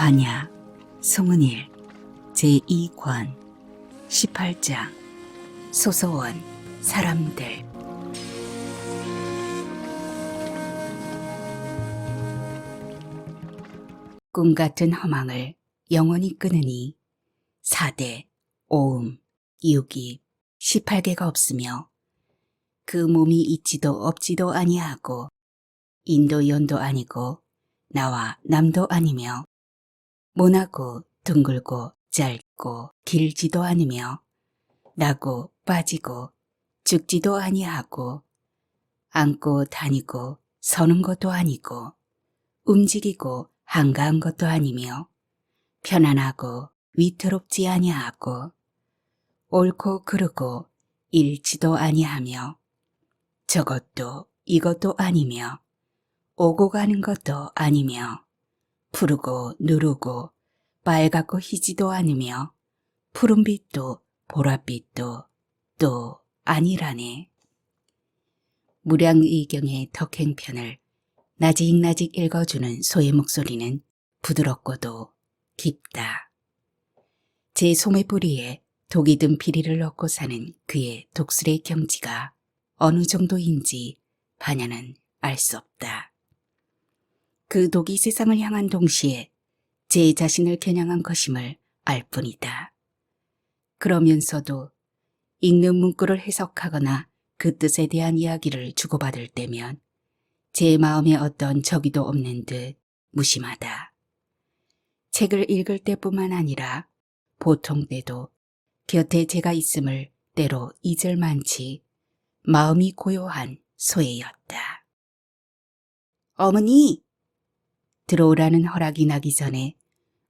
반야 송은일 제2권 18장 소소원 사람들. 꿈같은 허망을 영원히 끊으니 4대, 오음, 유기, 18개가 없으며 그 몸이 있지도 없지도 아니하고 인도 연도 아니고 나와 남도 아니며 모나고 둥글고 짧고 길지도 않으며 나고 빠지고 죽지도 아니하고 앉고 다니고 서는 것도 아니고 움직이고 한가한 것도 아니며 편안하고 위태롭지 아니하고 옳고 그르고 잃지도 아니하며 저것도 이것도 아니며 오고 가는 것도 아니며 푸르고 누르고 빨갛고 희지도 않으며 푸른빛도 보랏빛도 또 아니라네. 무량의경의 덕행편을 나직나직 읽어주는 소의 목소리는 부드럽고도 깊다. 제 소매뿌리에 독이 든 피리를 넣고 사는 그의 독수리의 경지가 어느 정도인지 반야는 알 수 없다. 그 독이 세상을 향한 동시에 제 자신을 겨냥한 것임을 알 뿐이다. 그러면서도 읽는 문구를 해석하거나 그 뜻에 대한 이야기를 주고받을 때면 제 마음에 어떤 적이도 없는 듯 무심하다. 책을 읽을 때뿐만 아니라 보통 때도 곁에 제가 있음을 때로 잊을 만치 마음이 고요한 소예였다. 어머니! 들어오라는 허락이 나기 전에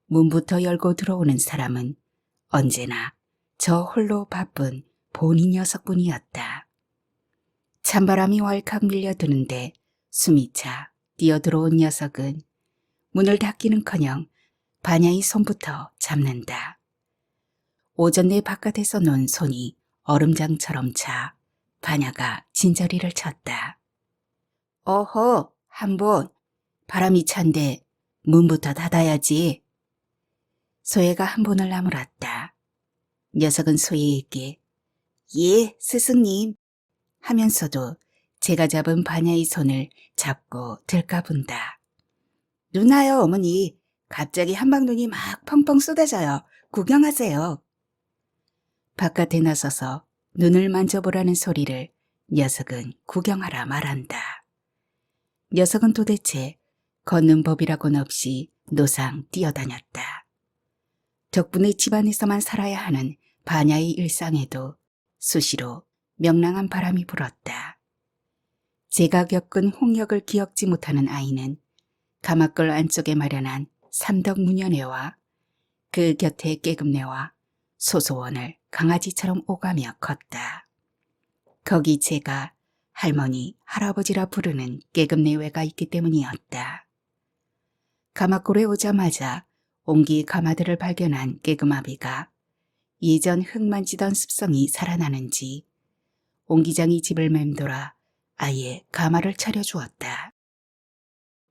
문부터 열고 들어오는 사람은 언제나 저 홀로 바쁜 본인 녀석뿐이었다. 찬바람이 왈칵 밀려드는데 숨이 차 뛰어들어온 녀석은 문을 닫기는커녕 반야의 손부터 잡는다. 오전 내 바깥에서 논 손이 얼음장처럼 차 반야가 진저리를 쳤다. 어허, 한번 바람이 찬데 문부터 닫아야지. 소예가 한 번을 나무랐다. 녀석은 소예에게 예, 스승님 하면서도 제가 잡은 반야의 손을 잡고 들까분다. 누나요, 어머니. 갑자기 한방눈이 막 펑펑 쏟아져요. 구경하세요. 바깥에 나서서 눈을 만져보라는 소리를 녀석은 구경하라 말한다. 녀석은 도대체 걷는 법이라고는 없이 노상 뛰어다녔다. 덕분에 집안에서만 살아야 하는 반야의 일상에도 수시로 명랑한 바람이 불었다. 제가 겪은 홍역을 기억지 못하는 아이는 가마끌 안쪽에 마련한 삼덕문연애와 그 곁에 깨금내와 소소원을 강아지처럼 오가며 컸다. 거기 제가 할머니, 할아버지라 부르는 깨금내외가 있기 때문이었다. 가마골에 오자마자 옹기 가마들을 발견한 깨금아비가 예전 흙 만지던 습성이 살아나는지 옹기장이 집을 맴돌아 아예 가마를 차려주었다.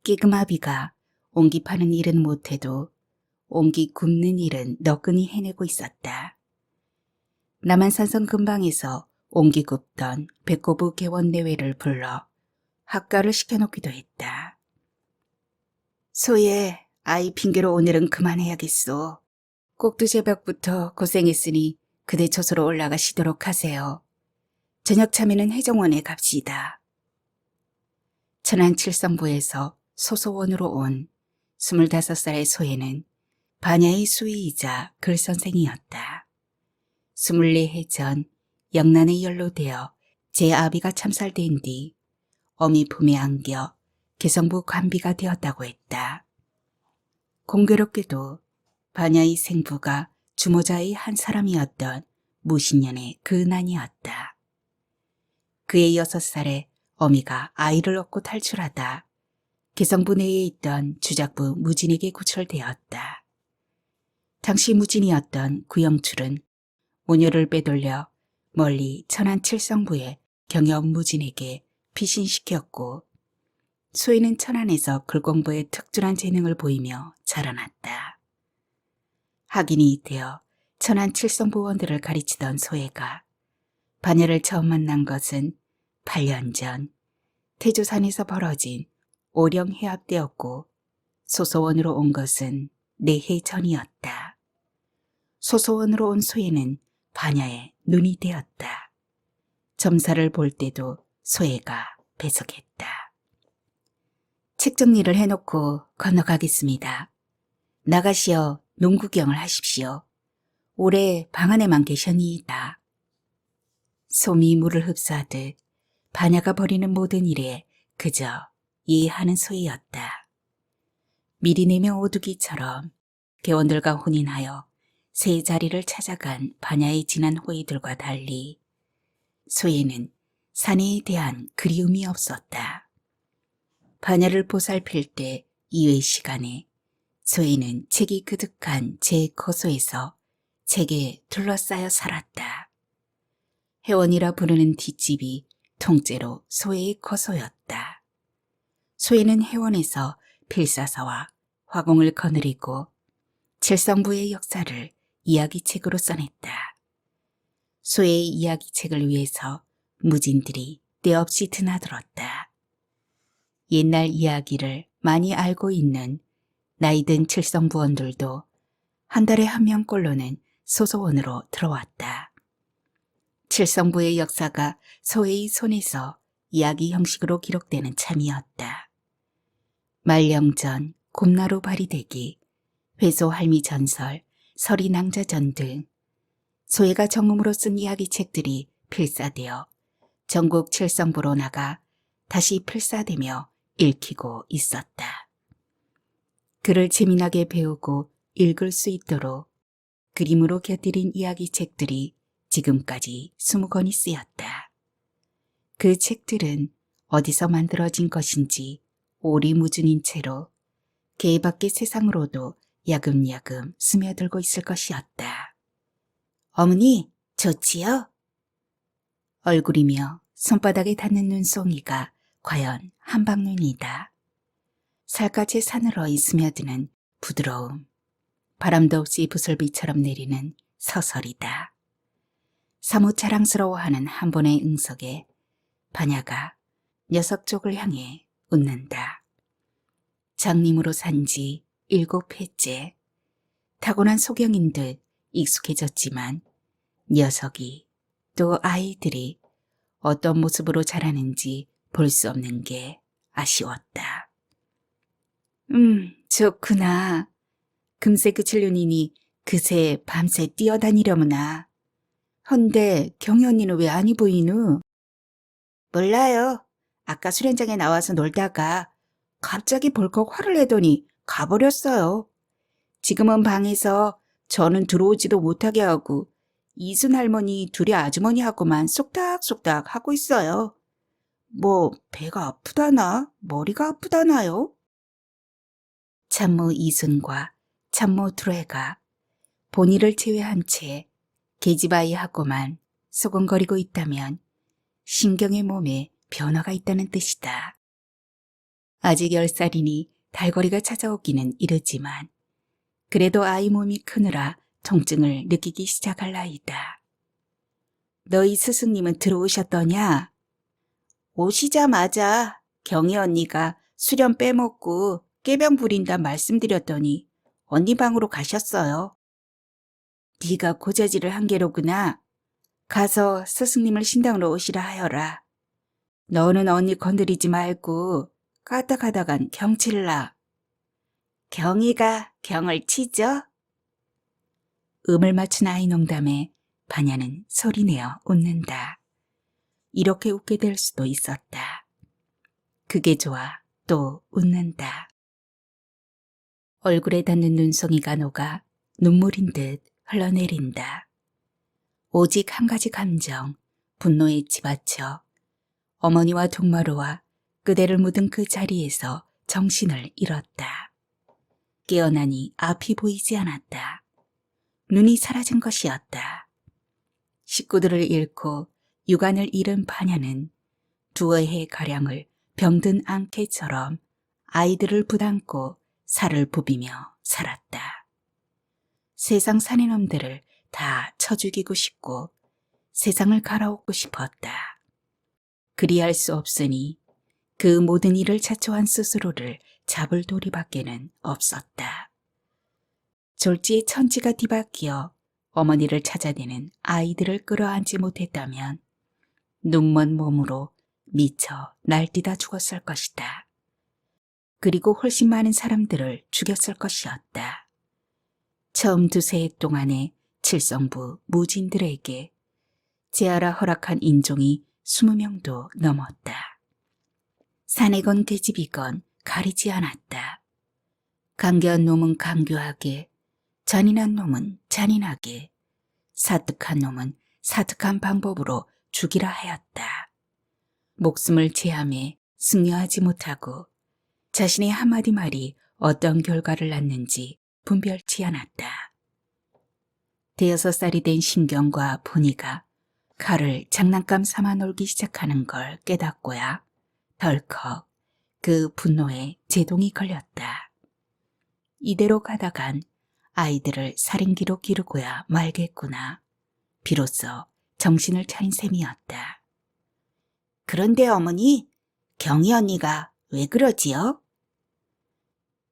깨금아비가 옹기 파는 일은 못해도 옹기 굽는 일은 너끈히 해내고 있었다. 남한산성 근방에서 옹기 굽던 배꼽부 개원내외를 불러 학가를 시켜놓기도 했다. 소예, 아이 핑계로 오늘은 그만해야겠소. 꼭두새벽부터 고생했으니 그대 저수로 올라가시도록 하세요. 저녁 참에는 해정원에 갑시다. 천안칠성부에서 소소원으로 온 25살의 소예는 반야의 수의이자 글선생이었다. 24해 전 영란에 연로되어 제 아비가 참살된 뒤 어미 품에 안겨 개성부 관비가 되었다고 했다. 공교롭게도 반야의 생부가 주모자의 한 사람이었던 무신년의 그 난이었다. 그의 6살에 어미가 아이를 얻고 탈출하다 개성부 내에 있던 주작부 무진에게 구출되었다. 당시 무진이었던 구영출은 모녀를 빼돌려 멀리 천안 칠성부의 경영 무진에게 피신시켰고 소희는 천안에서 글공부에 특출한 재능을 보이며 자라났다. 학인이 되어 천안 칠성부원들을 가르치던 소혜가 반야를 처음 만난 것은 8년 전 태조산에서 벌어진 오령해합 때였고 소소원으로 온 것은 4해 전이었다. 소소원으로 온 소혜는 반야에 눈이 되었다. 점사를 볼 때도 소혜가 배석했다. 책 정리를 해놓고 건너가겠습니다. 나가시어 농구경을 하십시오. 올해 방 안에만 계셨니이다. 솜이 물을 흡수하듯 반야가 벌이는 모든 일에 그저 이해하는 소희였다. 미리 내명 오두기처럼 개원들과 혼인하여 새 자리를 찾아간 반야의 지난 호의들과 달리 소희는 사내에 대한 그리움이 없었다. 반야를 보살필 때 이외 시간에 소희는 책이 그득한 제 거소에서 책에 둘러싸여 살았다. 회원이라 부르는 뒷집이 통째로 소희의 거소였다. 소희는 회원에서 필사서와 화공을 거느리고 칠성부의 역사를 이야기책으로 써냈다. 소희의 이야기책을 위해서 무진들이 때없이 드나들었다. 옛날 이야기를 많이 알고 있는 나이든 칠성부원들도 한 달에 한 명꼴로는 소소원으로 들어왔다. 칠성부의 역사가 소희의 손에서 이야기 형식으로 기록되는 참이었다. 말령전, 곰나루 발이대기, 회소할미 전설, 서리낭자전 등 소희가 정음으로 쓴 이야기책들이 필사되어 전국 칠성부로 나가 다시 필사되며 읽히고 있었다. 글을 재미나게 배우고 읽을 수 있도록 그림으로 곁들인 이야기책들이 지금까지 20권이 쓰였다. 그 책들은 어디서 만들어진 것인지 오리무중인 채로 개밖의 세상으로도 야금야금 스며들고 있을 것이었다. 어머니, 좋지요? 얼굴이며 손바닥에 닿는 눈송이가 과연 한방눈이다. 살갗에 사늘어이 스며드는 부드러움, 바람도 없이 부슬비처럼 내리는 서설이다. 사뭇 자랑스러워하는 한 번의 응석에 반야가 녀석 쪽을 향해 웃는다. 장님으로 산 지 7회째, 타고난 소경인 듯 익숙해졌지만 녀석이 또 아이들이 어떤 모습으로 자라는지 볼 수 없는 게 아쉬웠다. 좋구나. 금세 그칠 눈이니 그새 밤새 뛰어다니려무나. 헌데 경희 언니는 왜 아니 보이누? 몰라요. 아까 수련장에 나와서 놀다가 갑자기 벌컥 화를 내더니 가버렸어요. 지금은 방에서 저는 들어오지도 못하게 하고 이순 할머니 둘이 아주머니하고만 쏙닥쏙닥 하고 있어요. 뭐 배가 아프다나 머리가 아프다나요? 참모 이순과 참모 두레가 본의를 제외한 채 계집아이하고만 소곤거리고 있다면 신경의 몸에 변화가 있다는 뜻이다. 아직 10살이니 달거리가 찾아오기는 이르지만 그래도 아이 몸이 크느라 통증을 느끼기 시작할 나이다. 너희 스승님은 들어오셨더냐? 오시자마자 경희 언니가 수련 빼먹고 깨병 부린다 말씀드렸더니 언니 방으로 가셨어요. 네가 고자질을 한 게로구나. 가서 스승님을 신당으로 오시라 하여라. 너는 언니 건드리지 말고 까딱하다간 경칠라. 경이가 경을 치죠? 음을 맞춘 아이 농담에 반야는 소리내어 웃는다. 이렇게 웃게 될 수도 있었다. 그게 좋아 또 웃는다. 얼굴에 닿는 눈송이가 녹아 눈물인 듯 흘러내린다. 오직 한 가지 감정, 분노에 치받쳐 어머니와 동마루와 그대를 묻은 그 자리에서 정신을 잃었다. 깨어나니 앞이 보이지 않았다. 눈이 사라진 것이었다. 식구들을 잃고 유관을 잃은 반야는 두어 해 가량을 병든 앙캐처럼 아이들을 부담고 살을 부비며 살았다. 세상 사내놈들을 다 쳐 죽이고 싶고 세상을 갈아엎고 싶었다. 그리할 수 없으니 그 모든 일을 자초한 스스로를 잡을 도리밖에는 없었다. 졸지에 천지가 뒤바뀌어 어머니를 찾아내는 아이들을 끌어안지 못했다면 눈먼 몸으로 미쳐 날뛰다 죽었을 것이다. 그리고 훨씬 많은 사람들을 죽였을 것이었다. 처음 2세 해 동안의 칠성부 무진들에게 제하라 허락한 인종이 20명도 넘었다. 사내건 계집이건 가리지 않았다. 간교한 놈은 간교하게, 잔인한 놈은 잔인하게, 사특한 놈은 사특한 방법으로 죽이라 하였다. 목숨을 제함에 승려하지 못하고 자신의 한마디 말이 어떤 결과를 낳는지 분별치 않았다. 6살이 된 신경과 본이가 칼을 장난감 삼아 놀기 시작하는 걸 깨닫고야 덜컥 그 분노에 제동이 걸렸다. 이대로 가다간 아이들을 살인기로 기르고야 말겠구나. 비로소 정신을 차린 셈이었다. 그런데 어머니, 경희 언니가 왜 그러지요?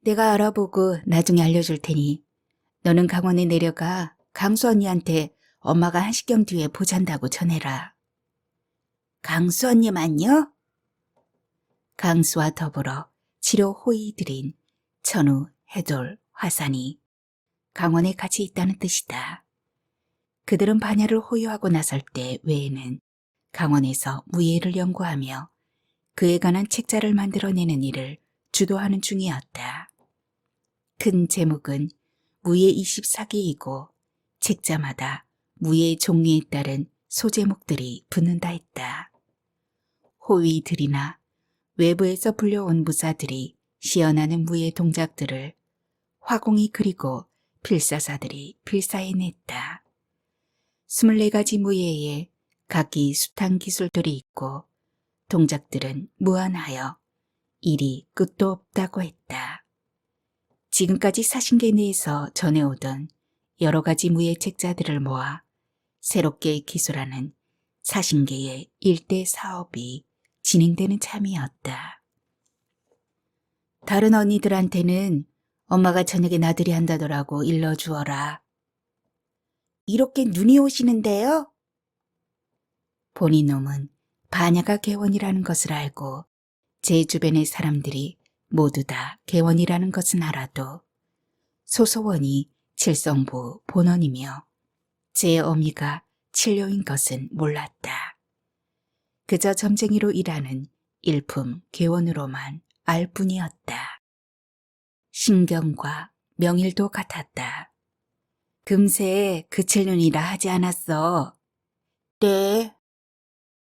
내가 알아보고 나중에 알려줄 테니 너는 강원에 내려가 강수 언니한테 엄마가 1시경 뒤에 보잔다고 전해라. 강수 언니만요? 강수와 더불어 치료 호의들인 천우, 해돌, 화산이 강원에 같이 있다는 뜻이다. 그들은 반야를 호위하고 나설 때 외에는 강원에서 무예를 연구하며 그에 관한 책자를 만들어내는 일을 주도하는 중이었다. 큰 제목은 무예 24기이고 책자마다 무예의 종류에 따른 소제목들이 붙는다 했다. 호위들이나 외부에서 불려온 무사들이 시연하는 무예 동작들을 화공이 그리고 필사사들이 필사해냈다. 24가지 무예에 각기 숱한 기술들이 있고 동작들은 무한하여 일이 끝도 없다고 했다. 지금까지 사신계 내에서 전해오던 여러 가지 무예 책자들을 모아 새롭게 기술하는 사신계의 일대 사업이 진행되는 참이었다. 다른 언니들한테는 엄마가 저녁에 나들이 한다더라고 일러주어라. 이렇게 눈이 오시는데요? 본인 놈은 반야가 개원이라는 것을 알고 제 주변의 사람들이 모두 다 개원이라는 것은 알아도 소소원이 칠성부 본원이며 제 어미가 칠료인 것은 몰랐다. 그저 점쟁이로 일하는 일품 개원으로만 알 뿐이었다. 신경과 명일도 같았다. 금세 그칠눈이라 하지 않았어. 네.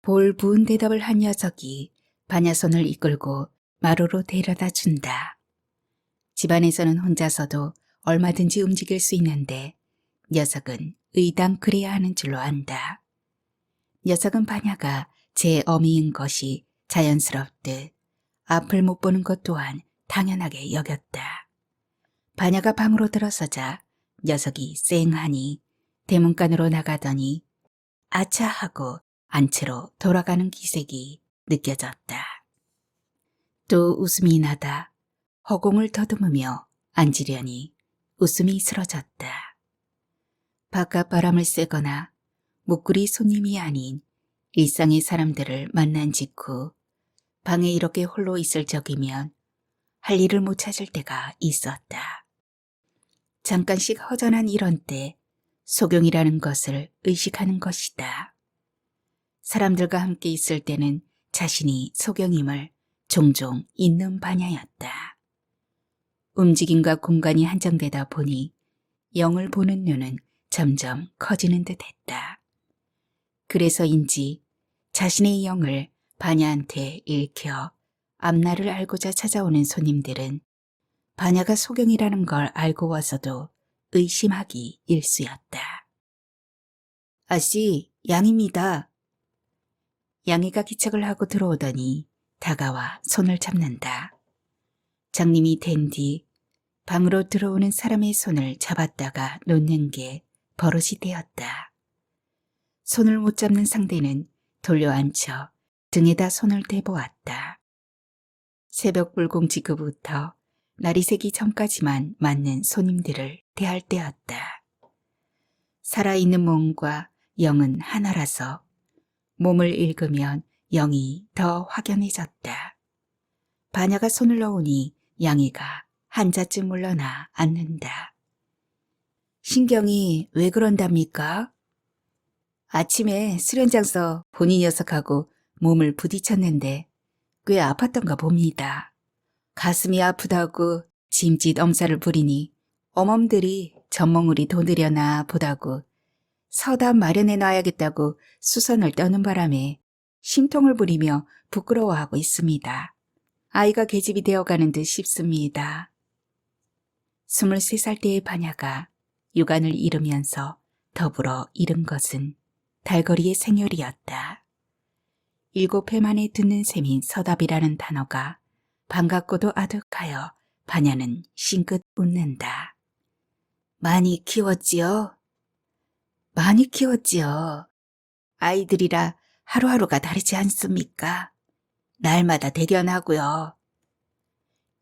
볼 부은 대답을 한 녀석이 반야손을 이끌고 마루로 데려다 준다. 집안에서는 혼자서도 얼마든지 움직일 수 있는데 녀석은 의당 그래야 하는 줄로 안다. 녀석은 반야가 제 어미인 것이 자연스럽듯 앞을 못 보는 것 또한 당연하게 여겼다. 반야가 방으로 들어서자 녀석이 쌩하니 대문간으로 나가더니 아차 하고 안채로 돌아가는 기색이 느껴졌다. 또 웃음이 나다 허공을 더듬으며 앉으려니 웃음이 쓰러졌다. 바깥 바람을 쐬거나 묵구리 손님이 아닌 일상의 사람들을 만난 직후 방에 이렇게 홀로 있을 적이면 할 일을 못 찾을 때가 있었다. 잠깐씩 허전한 이런 때 소경이라는 것을 의식하는 것이다. 사람들과 함께 있을 때는 자신이 소경임을 종종 잊는 반야였다. 움직임과 공간이 한정되다 보니 영을 보는 눈은 점점 커지는 듯 했다. 그래서인지 자신의 영을 반야한테 읽혀 앞날을 알고자 찾아오는 손님들은 반야가 소경이라는 걸 알고 와서도 의심하기 일쑤였다. 아씨, 양입니다. 양이가 기척을 하고 들어오더니 다가와 손을 잡는다. 장님이 된 뒤 방으로 들어오는 사람의 손을 잡았다가 놓는 게 버릇이 되었다. 손을 못 잡는 상대는 돌려앉혀 등에다 손을 대보았다. 새벽 불공지 그부터 날이 새기 전까지만 맞는 손님들을 대할 때였다. 살아있는 몸과 영은 하나라서 몸을 읽으면 영이 더 확연해졌다. 반야가 손을 넣으니 양이가 한자쯤 물러나 앉는다. 신경이 왜 그런답니까? 아침에 수련장서 본인 녀석하고 몸을 부딪혔는데 꽤 아팠던가 봅니다. 가슴이 아프다고 짐짓 엄살을 부리니 어멈들이 젖먹물이 더 느려나 보다고 서답 마련해 놔야겠다고 수선을 떠는 바람에 심통을 부리며 부끄러워하고 있습니다. 아이가 계집이 되어가는 듯 싶습니다. 23살 때의 반야가 유관을 잃으면서 더불어 잃은 것은 달거리의 생혈이었다. 7회 만에 듣는 셈인 서답이라는 단어가 반갑고도 아득하여 반야는 싱긋 웃는다. 많이 키웠지요? 많이 키웠지요. 아이들이라 하루하루가 다르지 않습니까? 날마다 대견하고요.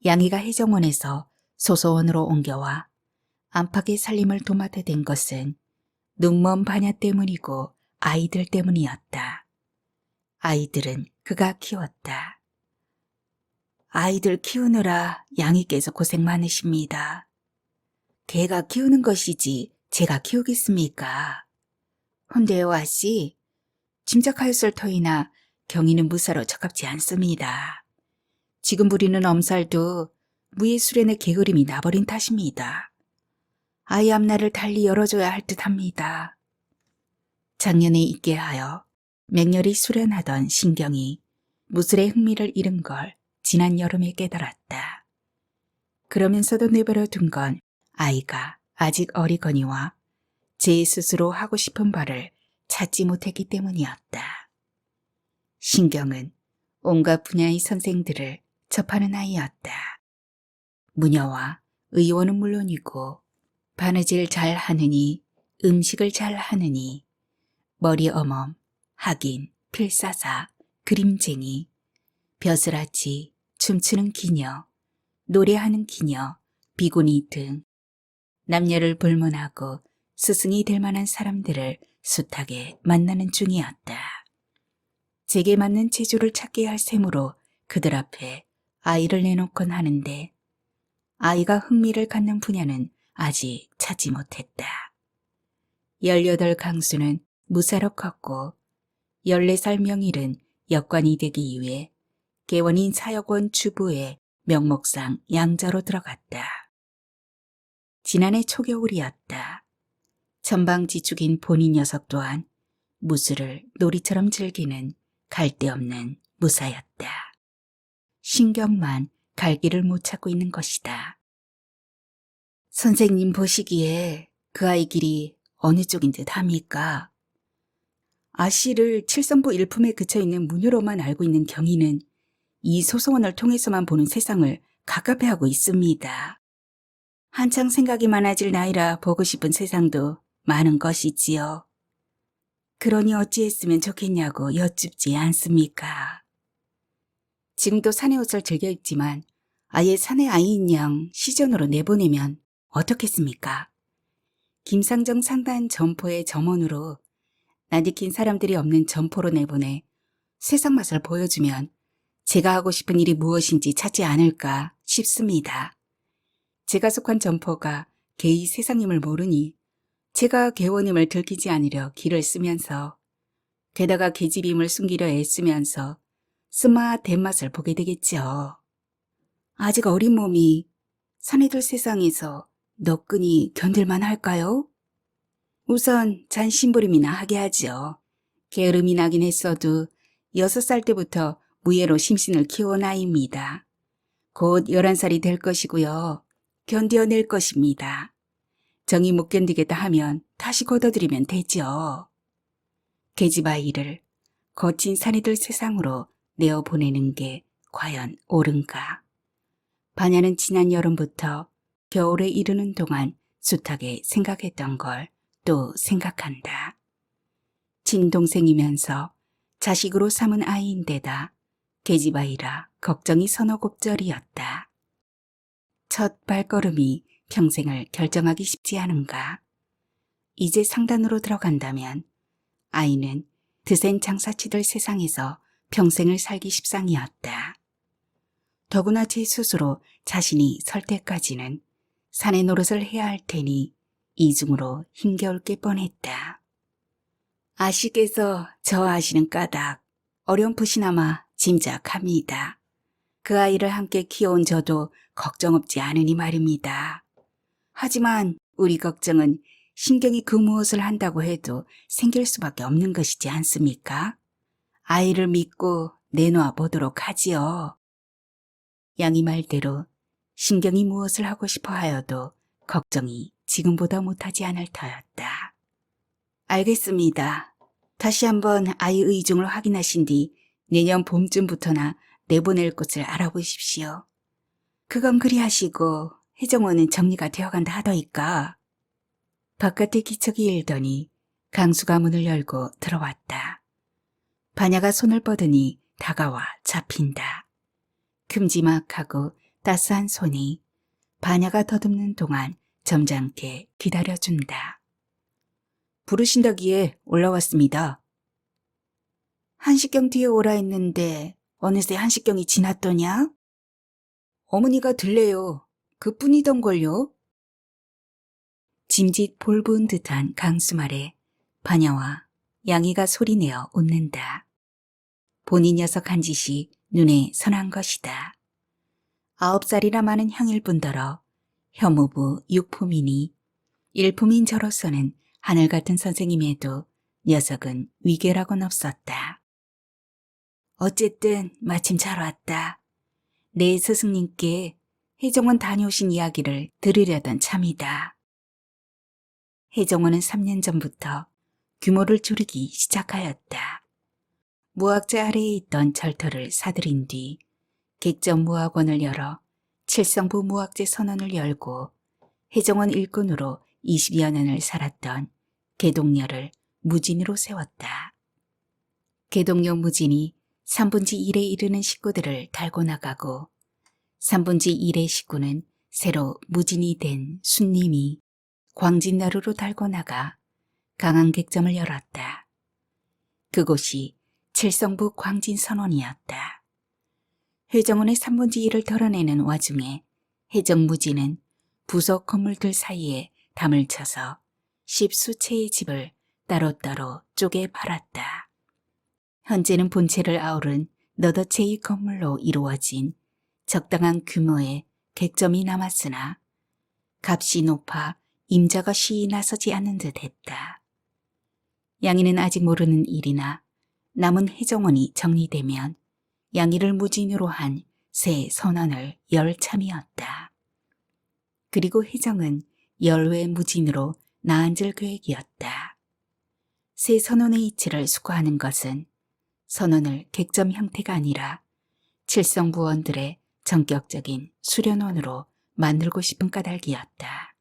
양이가 해정원에서 소소원으로 옮겨와 안팎의 살림을 도맡아 댄 것은 눈먼 반야 때문이고 아이들 때문이었다. 아이들은 그가 키웠다. 아이들 키우느라 양이께서 고생 많으십니다. 개가 키우는 것이지 제가 키우겠습니까? 헌데요 아씨, 짐작하였을 터이나 경이는 무사로 적합지 않습니다. 지금 부리는 엄살도 무예 수련의 게으름이 나버린 탓입니다. 아이 앞날을 달리 열어줘야 할 듯합니다. 작년에 있게 하여 맹렬히 수련하던 신경이 무술에 흥미를 잃은 걸 지난 여름에 깨달았다. 그러면서도 내버려 둔 건 아이가 아직 어리거니와 제 스스로 하고 싶은 바를 찾지 못했기 때문이었다. 신경은 온갖 분야의 선생들을 접하는 아이였다. 무녀와 의원은 물론이고 바느질 잘 하느니 음식을 잘 하느니 머리 어멈, 학인, 필사사, 그림쟁이, 벼슬아치, 춤추는 기녀, 노래하는 기녀, 비구니 등 남녀를 불문하고 스승이 될 만한 사람들을 숱하게 만나는 중이었다. 제게 맞는 체조를 찾게 할 셈으로 그들 앞에 아이를 내놓곤 하는데 아이가 흥미를 갖는 분야는 아직 찾지 못했다. 18 강수는 무사로 컸고 14살 명일은 역관이 되기 위해 개원인 사역원 주부의 명목상 양자로 들어갔다. 지난해 초겨울이었다. 천방지축인 본인 녀석 또한 무술을 놀이처럼 즐기는 갈데없는 무사였다. 신경만 갈 길을 못 찾고 있는 것이다. 선생님 보시기에 그 아이 길이 어느 쪽인 듯 합니까? 아씨를 칠성부 일품에 그쳐있는 무녀로만 알고 있는 경이는 이 소소원을 통해서만 보는 세상을 갑갑해하고 있습니다. 한창 생각이 많아질 나이라 보고 싶은 세상도 많은 것이지요. 그러니 어찌했으면 좋겠냐고 여쭙지 않습니까? 지금도 사내 옷을 즐겨 입지만 아예 사내 아이인 양 시전으로 내보내면 어떻겠습니까? 김상정 상단 점포의 점원으로 낯익힌 사람들이 없는 점포로 내보내 세상 맛을 보여주면 제가 하고 싶은 일이 무엇인지 찾지 않을까 싶습니다. 제가 속한 점포가 개의 세상임을 모르니 제가 개원임을 들키지 않으려 길을 쓰면서 게다가 계집임을 숨기려 애쓰면서 쓴맛 맛을 보게 되겠죠. 아직 어린 몸이 사내들 세상에서 너끈히 견딜만 할까요? 우선 잔심부림이나 하게 하죠. 게으름이 나긴 했어도 6살 때부터 무예로 심신을 키워온 아이입니다. 곧 11살이 될 것이고요. 견뎌낼 것입니다. 정이 못 견디겠다 하면 다시 걷어들이면 되죠. 계집 아이를 거친 사내들 세상으로 내어보내는 게 과연 옳은가? 반야는 지난 여름부터 겨울에 이르는 동안 숱하게 생각했던 걸 또 생각한다. 친동생이면서 자식으로 삼은 아이인데다 계집아이라 걱정이 서너 곱절이었다. 첫 발걸음이 평생을 결정하기 쉽지 않은가. 이제 상단으로 들어간다면 아이는 드센 장사치들 세상에서 평생을 살기 십상이었다. 더구나 제 스스로 자신이 설 때까지는 사내 노릇을 해야 할 테니 이중으로 힘겨울 게 뻔했다. 아씨께서 저 아시는 까닭 어렴풋이나마 짐작합니다. 그 아이를 함께 키워온 저도 걱정 없지 않으니 말입니다. 하지만 우리 걱정은 신경이 그 무엇을 한다고 해도 생길 수밖에 없는 것이지 않습니까? 아이를 믿고 내놓아 보도록 하지요. 양이 말대로 신경이 무엇을 하고 싶어 하여도 걱정이 지금보다 못하지 않을 터였다. 알겠습니다. 다시 한번 아이 의중을 확인하신 뒤 내년 봄쯤부터나 내보낼 곳을 알아보십시오. 그건 그리하시고 혜정원은 정리가 되어간다 하더이까. 바깥에 기척이 일더니 강수가 문을 열고 들어왔다. 반야가 손을 뻗으니 다가와 잡힌다. 큼지막하고 따스한 손이 반야가 더듬는 동안 점잖게 기다려준다. 부르신다기에 올라왔습니다. 한식경 뒤에 오라 했는데 어느새 한식경이 지났더냐? 어머니가 들래요. 그뿐이던걸요. 짐짓 볼부은 듯한 강수 말에 반야와 양이가 소리내어 웃는다. 본인 녀석 한 짓이 눈에 선한 것이다. 9살이라 많은 형일 뿐더러 혐오부 6품이니 1품인 저로서는 하늘 같은 선생님에도 녀석은 위계라고는 없었다. 어쨌든 마침 잘 왔다. 내 스승님께 혜정원 다녀오신 이야기를 들으려던 참이다. 혜정원은 3년 전부터 규모를 줄이기 시작하였다. 무학재 아래에 있던 절터를 사들인 뒤 객전 무학원을 열어 칠성부 무학재 선원을 열고 혜정원 일꾼으로 20여 년을 살았던 계동녀를 무진으로 세웠다. 계동녀 무진이 3분지 1에 이르는 식구들을 달고 나가고 3분지 1의 식구는 새로 무진이 된 순님이 광진나루로 달고 나가 강한 객점을 열었다. 그곳이 칠성부 광진선원이었다. 회정원의 3분지 1을 덜어내는 와중에 해정무진은 부속 건물들 사이에 담을 쳐서 십수채의 집을 따로따로 쪼개 팔았다. 현재는 본체를 아우른 너댓 채의 건물로 이루어진 적당한 규모의 객점이 남았으나 값이 높아 임자가 쉬이 나서지 않는 듯 했다. 양이는 아직 모르는 일이나 남은 해정원이 정리되면 양이를 무진으로 한 새 선원을 열 참이었다. 그리고 혜정은 열외 무진으로 나앉을 계획이었다. 새 선원의 이치를 수거하는 것은 선원을 객점 형태가 아니라 칠성부원들의 전격적인 수련원으로 만들고 싶은 까닭이었다.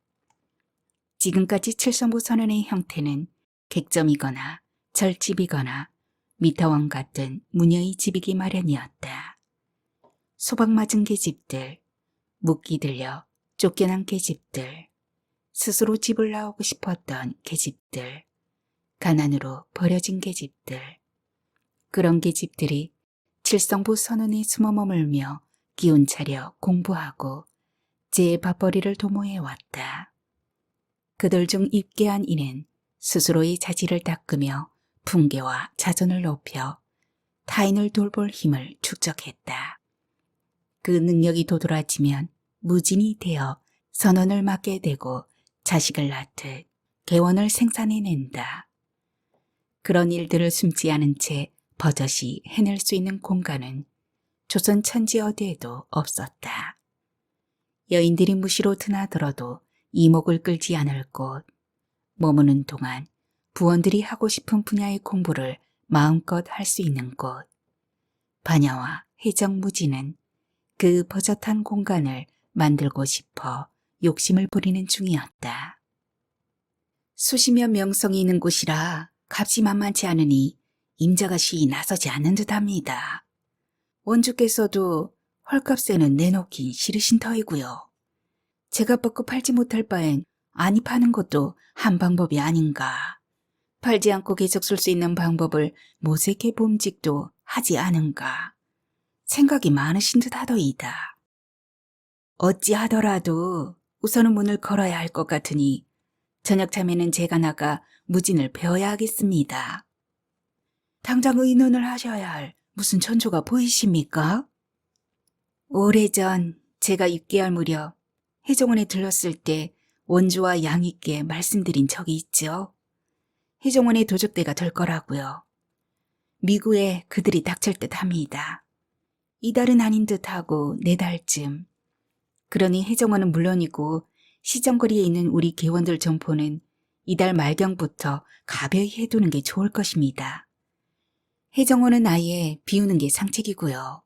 지금까지 칠성부 선원의 형태는 객점이거나 절집이거나 미타원 같은 무녀의 집이기 마련이었다. 소박 맞은 계집들, 묵기 들려 쫓겨난 계집들, 스스로 집을 나오고 싶었던 계집들, 가난으로 버려진 계집들, 그런 계집들이 칠성부 선원에 숨어 머물며 기운 차려 공부하고 제 밥벌이를 도모해왔다. 그들 중 입계한 이는 스스로의 자질을 닦으며 품계와 자존을 높여 타인을 돌볼 힘을 축적했다. 그 능력이 도드라지면 무진이 되어 선원을 맡게 되고 자식을 낳듯 개원을 생산해낸다. 그런 일들을 숨지 않은 채 버젓이 해낼 수 있는 공간은 조선 천지 어디에도 없었다. 여인들이 무시로 드나들어도 이목을 끌지 않을 곳, 머무는 동안 부원들이 하고 싶은 분야의 공부를 마음껏 할 수 있는 곳, 반야와 혜정무지는 그 버젓한 공간을 만들고 싶어 욕심을 부리는 중이었다. 수시면 명성이 있는 곳이라 값이 만만치 않으니 임자가 쉬이 나서지 않는 듯합니다. 원주께서도 헐값에는 내놓긴 싫으신 터이고요. 제가 받고 팔지 못할 바엔 아니 파는 것도 한 방법이 아닌가. 팔지 않고 계속 쓸 수 있는 방법을 모색해 봄직도 하지 않은가. 생각이 많으신 듯 하더이다. 어찌하더라도 우선은 문을 걸어야 할 것 같으니 저녁 참에는 제가 나가 무진을 배워야 하겠습니다. 당장 의논을 하셔야 할 무슨 천조가 보이십니까? 오래전 제가 6개월 무렵 해종원에 들렀을 때 원주와 양익께 말씀드린 적이 있죠. 해종원의 도적대가 될 거라고요. 미구에 그들이 닥칠 듯 합니다. 이달은 아닌 듯하고 4달쯤. 그러니 해종원은 물론이고 시정거리에 있는 우리 개원들 점포는 이달 말경부터 가벼이 해두는 게 좋을 것입니다. 해정원은 아예 비우는 게 상책이고요.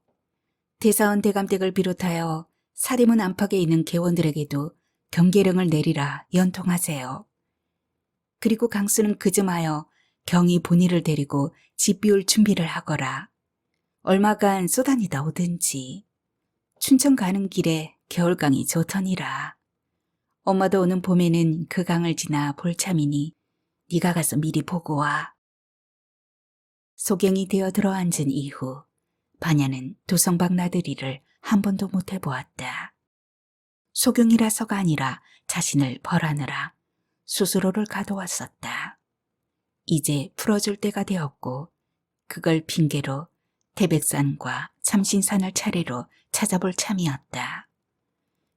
대사원 대감댁을 비롯하여 사대문 안팎에 있는 개원들에게도 경계령을 내리라 연통하세요. 그리고 강수는 그쯤하여 경이 본의를 데리고 집 비울 준비를 하거라. 얼마간 쏘다니다 오든지. 춘천 가는 길에 겨울강이 좋더니라. 엄마도 오는 봄에는 그 강을 지나 볼참이니 네가 가서 미리 보고 와. 소경이 되어 들어앉은 이후 반야는 도성박 나들이를 한 번도 못 해보았다. 소경이라서가 아니라 자신을 벌하느라 스스로를 가둬왔었다. 이제 풀어줄 때가 되었고 그걸 핑계로 태백산과 참신산을 차례로 찾아볼 참이었다.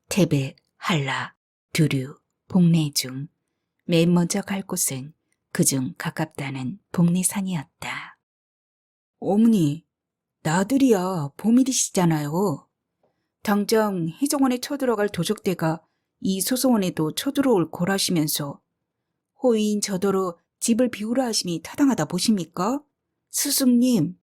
태백, 한라, 두류, 복내 중 맨 먼저 갈 곳은 그중 가깝다는 복내산이었다. 어머니, 나들이야 보밀이시잖아요. 당장 해정원에 쳐들어갈 도적대가 이 소소원에도 쳐들어올 거라시면서 호의인 저더러 집을 비우라 하심이 타당하다 보십니까? 스승님.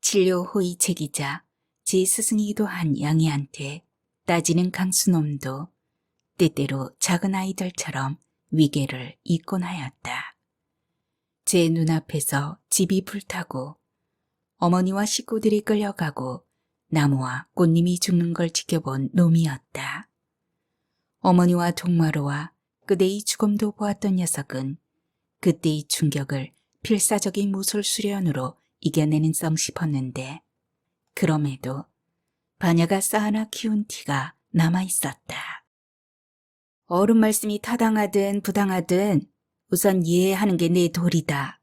진료 호의 책이자 제 스승이기도 한 양이한테 따지는 강수놈도 때때로 작은 아이들처럼 위계를 잊곤 하였다. 제 눈앞에서 집이 불타고 어머니와 식구들이 끌려가고 나무와 꽃님이 죽는 걸 지켜본 놈이었다. 어머니와 동마루와 그대의 죽음도 보았던 녀석은 그때의 충격을 필사적인 무술 수련으로 이겨내는 성 싶었는데 그럼에도 반야가 쌓아나 키운 티가 남아있었다. 어른 말씀이 타당하든 부당하든 우선 이해하는 게 내 도리다.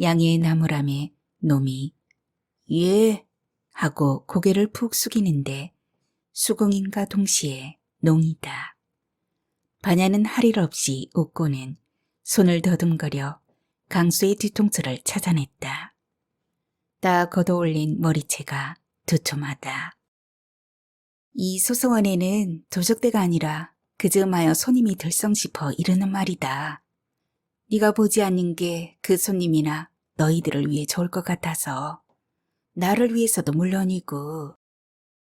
양의 나무람에 놈이 예 하고 고개를 푹 숙이는데 수긍인과 동시에 농이다. 반야는 할 일 없이 웃고는 손을 더듬거려 강수의 뒤통수를 찾아냈다. 딱 걷어올린 머리채가 두툼하다. 이 소소원에는 도적대가 아니라 그즈음하여 손님이 들성 싶어 이르는 말이다. 네가 보지 않는 게 그 손님이나 너희들을 위해 좋을 것 같아서. 나를 위해서도 물론이고.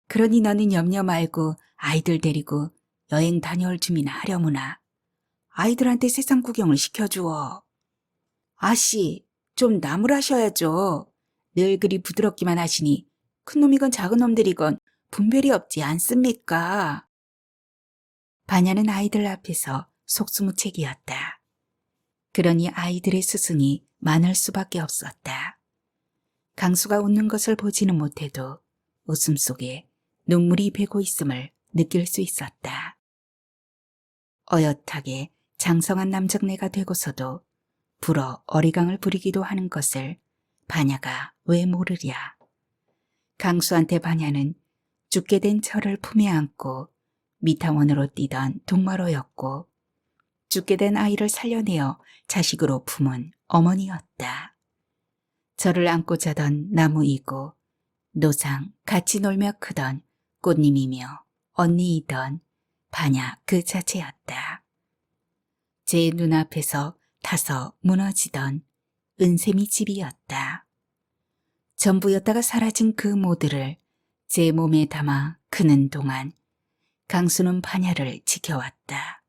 그러니 너는 염려 말고 아이들 데리고 여행 다녀올 준비나 하려무나. 아이들한테 세상 구경을 시켜주어. 아씨, 좀 나무라셔야죠. 늘 그리 부드럽기만 하시니 큰 놈이건 작은 놈들이건 분별이 없지 않습니까? 반야는 아이들 앞에서 속수무책이었다. 그러니 아이들의 스승이 많을 수밖에 없었다. 강수가 웃는 것을 보지는 못해도 웃음 속에 눈물이 배고 있음을 느낄 수 있었다. 어엿하게 장성한 남정네가 되고서도 불어 어리광을 부리기도 하는 것을 반야가 왜 모르랴. 강수한테 반야는 죽게 된 철을 품에 안고 미타원으로 뛰던 동마로였고 죽게 된 아이를 살려내어 자식으로 품은 어머니였다. 저를 안고 자던 나무이고 노상 같이 놀며 크던 꽃님이며 언니이던 반야 그 자체였다. 제 눈앞에서 타서 무너지던 은샘이 집이었다. 전부였다가 사라진 그 모드를 제 몸에 담아 크는 동안 강수는 반야를 지켜왔다.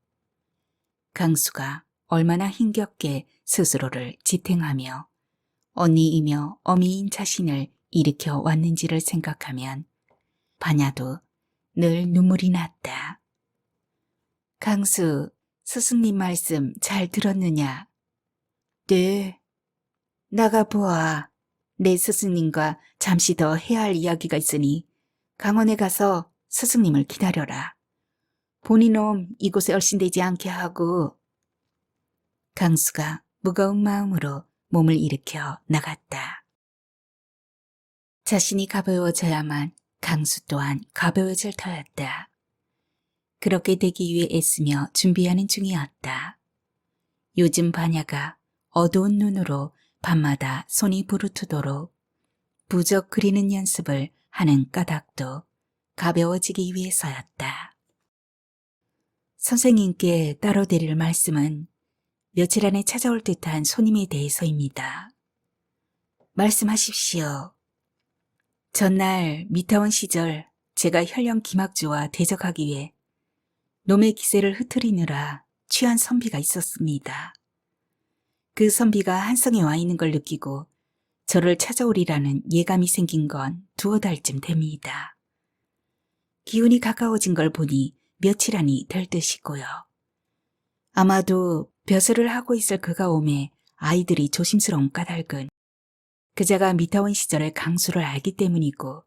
강수가 얼마나 힘겹게 스스로를 지탱하며 언니이며 어미인 자신을 일으켜 왔는지를 생각하면 반야도 늘 눈물이 났다. 강수, 스승님 말씀 잘 들었느냐? 네. 나가보아. 내 스승님과 잠시 더 해야 할 이야기가 있으니 강원에 가서 스승님을 기다려라. 본인놈 이곳에 얼씬되지 않게 하고. 강수가 무거운 마음으로 몸을 일으켜 나갔다. 자신이 가벼워져야만 강수 또한 가벼워질 터였다. 그렇게 되기 위해 애쓰며 준비하는 중이었다. 요즘 반야가 어두운 눈으로 밤마다 손이 부르트도록 부적 그리는 연습을 하는 까닭도 가벼워지기 위해서였다. 선생님께 따로 드릴 말씀은 며칠 안에 찾아올 듯한 손님에 대해서입니다. 말씀하십시오. 전날 미타원 시절 제가 현령 김학주와 대적하기 위해 놈의 기세를 흐트리느라 취한 선비가 있었습니다. 그 선비가 한성에 와 있는 걸 느끼고 저를 찾아오리라는 예감이 생긴 건 두어 달쯤 됩니다. 기운이 가까워진 걸 보니 며칠 안이 될 듯이고요. 아마도 벼슬을 하고 있을 그가 오매 아이들이 조심스러운 까닭은 그자가 미타원 시절의 강수를 알기 때문이고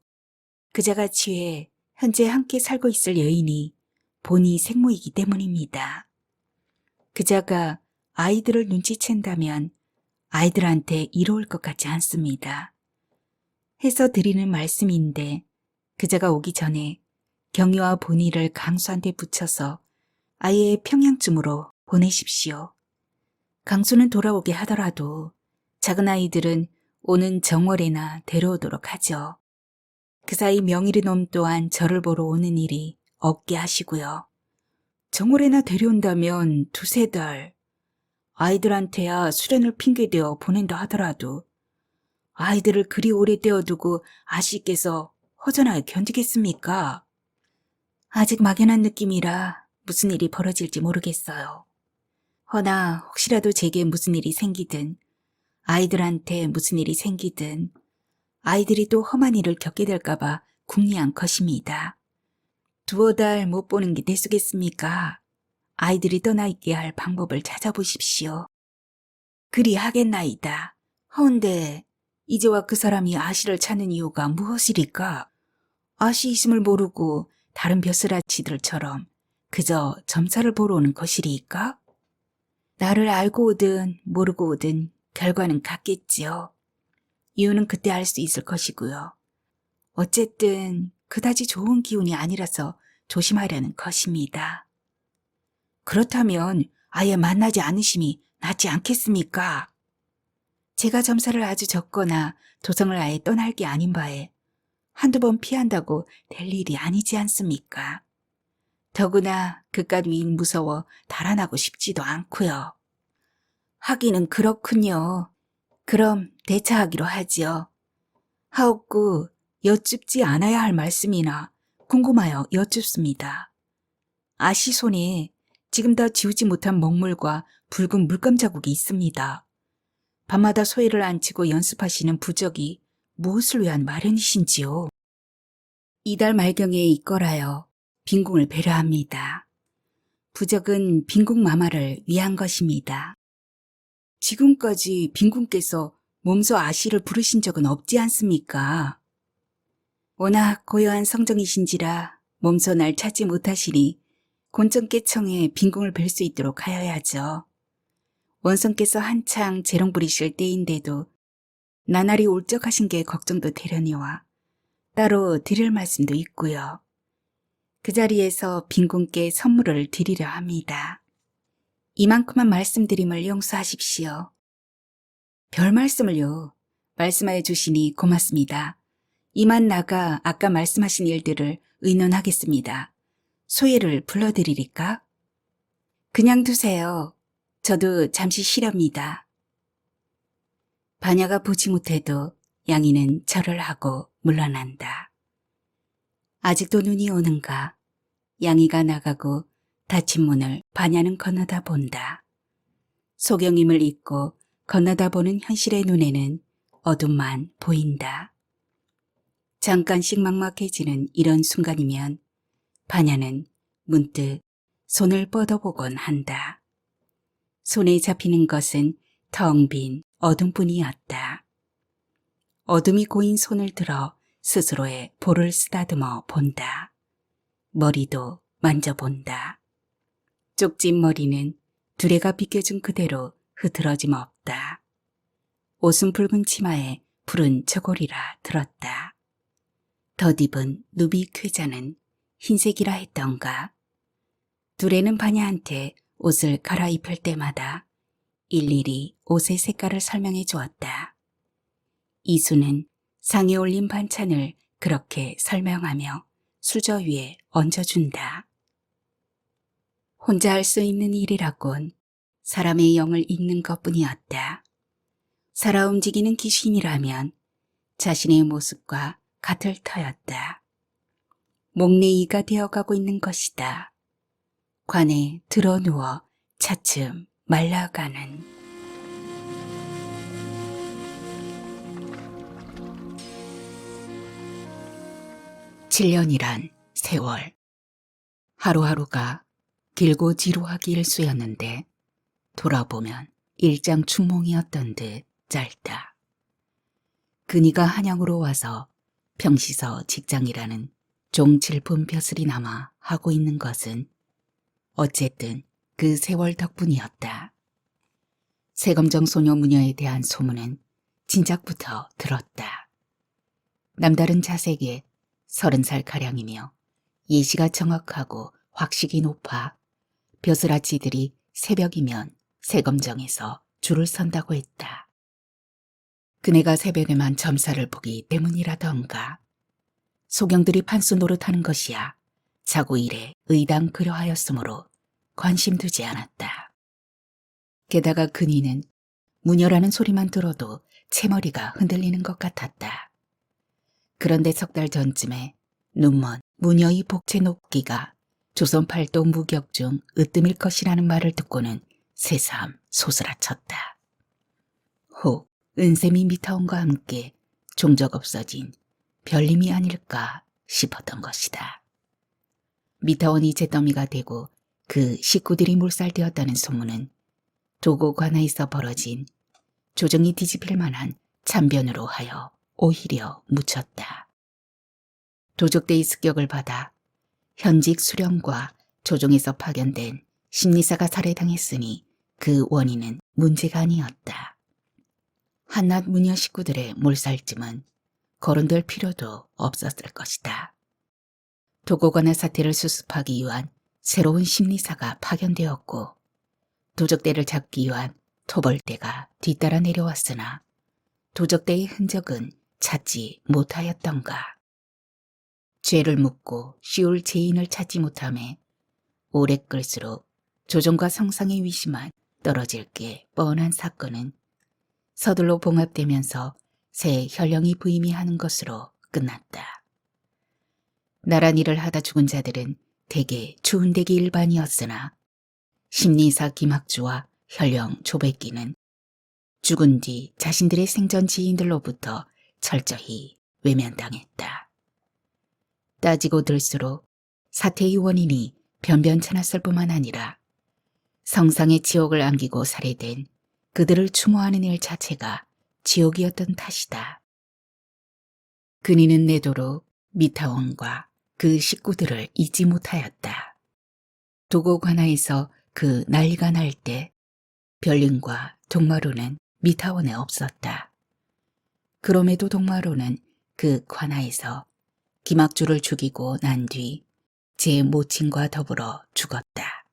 그자가 취해 현재 함께 살고 있을 여인이 본이 생모이기 때문입니다. 그자가 아이들을 눈치챈다면 아이들한테 이로울 것 같지 않습니다. 해서 드리는 말씀인데 그자가 오기 전에 경유와 본의를 강수한테 붙여서 아예 평양쯤으로 보내십시오. 강수는 돌아오게 하더라도 작은 아이들은 오는 정월에나 데려오도록 하죠. 그 사이 명일의 놈 또한 저를 보러 오는 일이 없게 하시고요. 정월에나 데려온다면 두세 달. 아이들한테야 수련을 핑계대어 보낸다 하더라도 아이들을 그리 오래 떼어두고 아씨께서 허전하게 견디겠습니까? 아직 막연한 느낌이라 무슨 일이 벌어질지 모르겠어요. 허나 혹시라도 제게 무슨 일이 생기든 아이들한테 무슨 일이 생기든 아이들이 또 험한 일을 겪게 될까봐 궁리한 것입니다. 두어 달 못 보는 게 대수겠습니까? 아이들이 떠나 있게 할 방법을 찾아보십시오. 그리 하겠나이다. 하운데 이제와 그 사람이 아씨를 찾는 이유가 무엇이리까? 아씨 있음을 모르고 다른 벼슬아치들처럼 그저 점사를 보러 오는 것이리까? 나를 알고 오든 모르고 오든 결과는 같겠지요. 이유는 그때 알 수 있을 것이고요. 어쨌든 그다지 좋은 기운이 아니라서 조심하려는 것입니다. 그렇다면 아예 만나지 않으심이 낫지 않겠습니까? 제가 점사를 아주 적거나 도성을 아예 떠날 게 아닌 바에 한두 번 피한다고 될 일이 아니지 않습니까? 더구나 그깟 위인 무서워 달아나고 싶지도 않고요. 하기는 그렇군요. 그럼 대차하기로 하지요. 하옵구 여쭙지 않아야 할 말씀이나 궁금하여 여쭙습니다. 아씨 손에 지금 다 지우지 못한 먹물과 붉은 물감 자국이 있습니다. 밤마다 소희를 앉히고 연습하시는 부적이 무엇을 위한 마련이신지요? 이달 말경에 있거라여 빈궁을 배려합니다. 부적은 빈궁 마마를 위한 것입니다. 지금까지 빈궁께서 몸소 아씨를 부르신 적은 없지 않습니까? 워낙 고요한 성정이신지라 몸소 날 찾지 못하시니 곤정께청에 빈궁을 뵐 수 있도록 하여야죠. 원성께서 한창 재롱 부리실 때인데도 나날이 울적하신 게 걱정도 되려니와 따로 드릴 말씀도 있고요. 그 자리에서 빈궁께 선물을 드리려 합니다. 이만큼만 말씀드림을 용서하십시오. 별 말씀을요. 말씀하여 주시니 고맙습니다. 이만 나가 아까 말씀하신 일들을 의논하겠습니다. 소예를 불러드리리까? 그냥 두세요. 저도 잠시 쉬렵니다. 반야가 보지 못해도 양이는 절을 하고 물러난다. 아직도 눈이 오는가? 양이가 나가고 닫힌 문을 반야는 건너다 본다. 소경임을 잊고 건너다 보는 현실의 눈에는 어둠만 보인다. 잠깐씩 막막해지는 이런 순간이면 반야는 문득 손을 뻗어보곤 한다. 손에 잡히는 것은 텅 빈 어둠뿐이었다. 어둠이 고인 손을 들어 스스로의 볼을 쓰다듬어 본다. 머리도 만져본다. 쪽진 머리는 두레가 비껴준 그대로 흐트러짐 없다. 옷은 붉은 치마에 푸른 저고리라 들었다. 덧입은 누비 쾌자는 흰색이라 했던가. 두레는 반야한테 옷을 갈아입힐 때마다 일일이 옷의 색깔을 설명해 주었다. 이수는 상에 올린 반찬을 그렇게 설명하며 수저 위에 얹어준다. 혼자 할 수 있는 일이라곤 사람의 영을 읽는 것뿐이었다. 살아 움직이는 귀신이라면 자신의 모습과 같을 터였다. 목내이가 되어가고 있는 것이다. 관에 드러누워 차츰 말라가는. (7년이란) 세월. 하루하루가 길고 지루하기 일쑤였는데 돌아보면 일장춘몽이었던 듯 짧다. 그니가 한양으로 와서 평시서 직장이라는 종칠품 벼슬이 남아 하고 있는 것은 어쨌든 그 세월 덕분이었다. 세검정 소녀 무녀에 대한 소문은 진작부터 들었다. 남다른 자색에 30살가량이며 예시가 정확하고 확식이 높아 벼슬아치들이 새벽이면 세검정에서 줄을 선다고 했다. 그네가 새벽에만 점사를 보기 때문이라던가. 소경들이 판수 노릇하는 것이야 자고 일에 의당 그려하였으므로 관심 두지 않았다. 게다가 그니는 무녀라는 소리만 들어도 채머리가 흔들리는 것 같았다. 그런데 석 달 전쯤에 눈먼 무녀의 복체 높기가 조선 팔도 무격 중 으뜸일 것이라는 말을 듣고는 새삼 소스라쳤다. 혹 은샘이 미타온과 함께 종적 없어진 별님이 아닐까 싶었던 것이다. 미타원이 잿더미가 되고 그 식구들이 몰살되었다는 소문은 도고 관하에서 벌어진 조정이 뒤집힐 만한 참변으로 하여 오히려 묻혔다. 도적대의 습격을 받아 현직 수령과 조정에서 파견된 심리사가 살해당했으니 그 원인은 문제가 아니었다. 한낱 무녀 식구들의 몰살쯤은 거론될 필요도 없었을 것이다. 도고관의 사태를 수습하기 위한 새로운 심리사가 파견되었고 도적대를 잡기 위한 토벌대가 뒤따라 내려왔으나 도적대의 흔적은 찾지 못하였던가. 죄를 묻고 쉬울 죄인을 찾지 못함에 오래 끌수록 조정과 성상의 위시만 떨어질 게 뻔한 사건은 서둘러 봉합되면서 새 현령이 부임하는 것으로 끝났다. 나란 일을 하다 죽은 자들은 대개 추운대기 일반이었으나 심리사 김학주와 현령 조백기는 죽은 뒤 자신들의 생전 지인들로부터 철저히 외면당했다. 따지고 들수록 사태의 원인이 변변찮았을 뿐만 아니라 성상의 지옥을 안기고 살해된 그들을 추모하는 일 자체가 지옥이었던 탓이다. 그니는 내도록 미타원과 그 식구들을 잊지 못하였다. 도고 관하에서 그 난리가 날 때 별림과 동마루는 미타원에 없었다. 그럼에도 동마루는 그 관하에서 김학주를 죽이고 난 뒤 제 모친과 더불어 죽었다.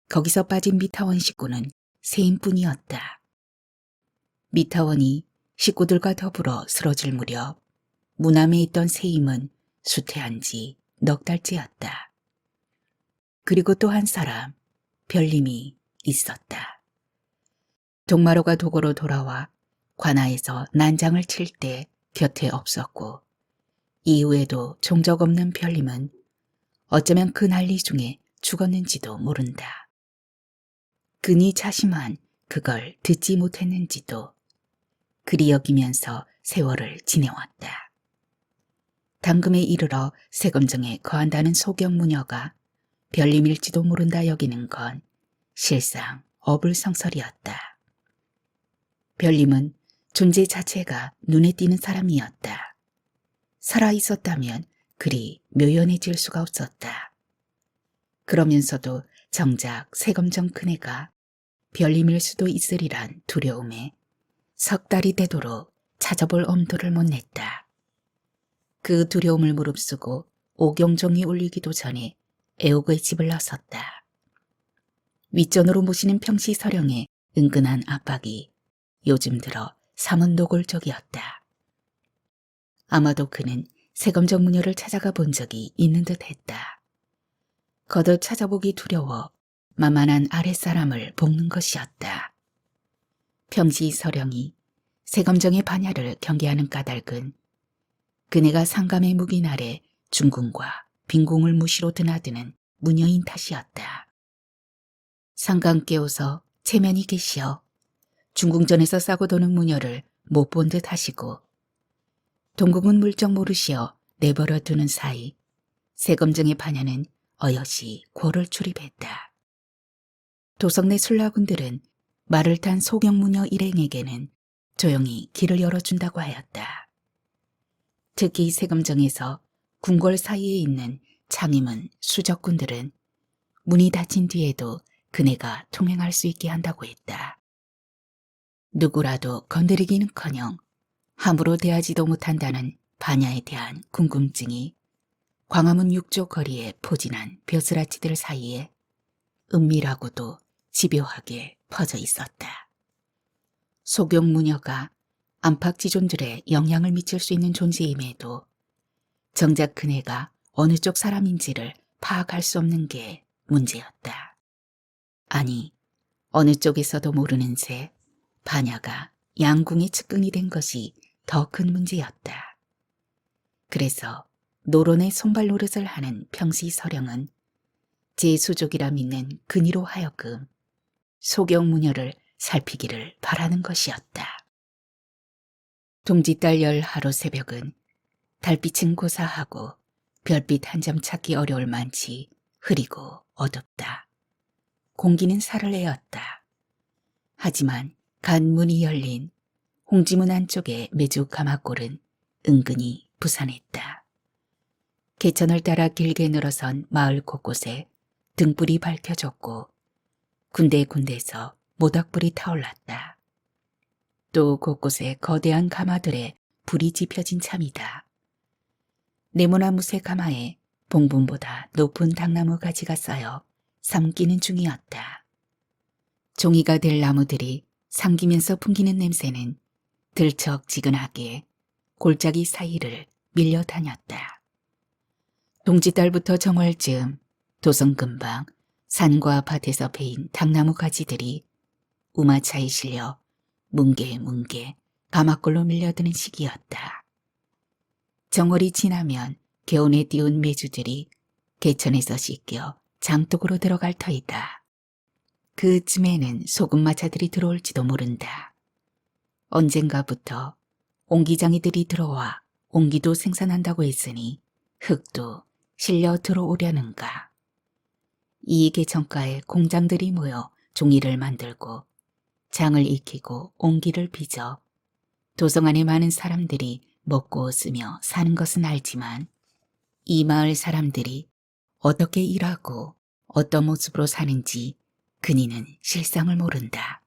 거기서 빠진 미타원 식구는 세인뿐이었다. 미타원이 식구들과 더불어 쓰러질 무렵 무남에 있던 세임은 수퇴한 지 넉 달째였다. 그리고 또 한 사람, 별님이 있었다. 동마루가 도고로 돌아와 관아에서 난장을 칠 때 곁에 없었고 이후에도 종적 없는 별님은 어쩌면 그 난리 중에 죽었는지도 모른다. 그니 자신만 그걸 듣지 못했는지도 그리 여기면서 세월을 지내왔다. 당금에 이르러 세검정에 거한다는 소경무녀가 별님일지도 모른다 여기는 건 실상 어불성설이었다. 별님은 존재 자체가 눈에 띄는 사람이었다. 살아있었다면 그리 묘연해질 수가 없었다. 그러면서도 정작 세검정 큰애가 별님일 수도 있으리란 두려움에 석 달이 되도록 찾아볼 엄두를 못 냈다. 그 두려움을 무릅쓰고 오경종이 울리기도 전에 애옥의 집을 나섰다. 윗전으로 모시는 평시서령의 은근한 압박이 요즘 들어 삼은 노골적이었다. 아마도 그는 세검정 무녀를 찾아가 본 적이 있는 듯 했다. 거듭 찾아보기 두려워 만만한 아랫사람을 볶는 것이었다. 평시서령이 세검정의 반야를 경계하는 까닭은 그네가 상감의 묵인 아래 중궁과 빈궁을 무시로 드나드는 무녀인 탓이었다. 상감 깨워서 체면이 계시어 중궁전에서 싸고 도는 무녀를 못 본 듯 하시고 동궁은 물정 모르시어 내버려 두는 사이 세검정의 반야는 어여시 고를 출입했다. 도성 내 술라군들은 말을 탄 소경무녀 일행에게는 조용히 길을 열어준다고 하였다. 특히 세검정에서 궁궐 사이에 있는 창임은 수적군들은 문이 닫힌 뒤에도 그네가 통행할 수 있게 한다고 했다. 누구라도 건드리기는커녕 함부로 대하지도 못한다는 반야에 대한 궁금증이 광화문 6조 거리에 포진한 벼슬아치들 사이에 은밀하고도 집요하게 퍼져 있었다. 소경무녀가 안팎지존들에 영향을 미칠 수 있는 존재임에도 정작 그네가 어느 쪽 사람인지를 파악할 수 없는 게 문제였다. 아니, 어느 쪽에서도 모르는 새 반야가 양궁의 측근이 된 것이 더 큰 문제였다. 그래서 노론의 손발 노릇을 하는 평시서령은 제 수족이라 믿는 근이로 하여금 소경무녀를 살피기를 바라는 것이었다. 동짓달 열 하루 새벽은 달빛은 고사하고 별빛 한 점 찾기 어려울 만치 흐리고 어둡다. 공기는 살을 내었다. 하지만 간 문이 열린 홍지문 안쪽의 매주 가마골은 은근히 부산했다. 개천을 따라 길게 늘어선 마을 곳곳에 등불이 밝혀졌고 군데군데서 모닥불이 타올랐다. 또 곳곳에 거대한 가마들에 불이 지펴진 참이다. 네모나무새 가마에 봉분보다 높은 당나무 가지가 쌓여 삼기는 중이었다. 종이가 될 나무들이 삼기면서 풍기는 냄새는 들척지근하게 골짜기 사이를 밀려 다녔다. 동짓달부터 정월쯤 도성 근방 산과 밭에서 베인 당나무 가지들이 우마차에 실려 뭉게뭉게 가마골로 밀려드는 시기였다. 정월이 지나면 개온에 띄운 메주들이 개천에서 씻겨 장독으로 들어갈 터이다. 그쯤에는 소금마차들이 들어올지도 모른다. 언젠가부터 옹기장이들이 들어와 옹기도 생산한다고 했으니 흙도 실려 들어오려는가. 이 개천가에 공장들이 모여 종이를 만들고 장을 익히고 옹기를 빚어 도성 안에 많은 사람들이 먹고 쓰며 사는 것은 알지만 이 마을 사람들이 어떻게 일하고 어떤 모습으로 사는지 그니는 실상을 모른다.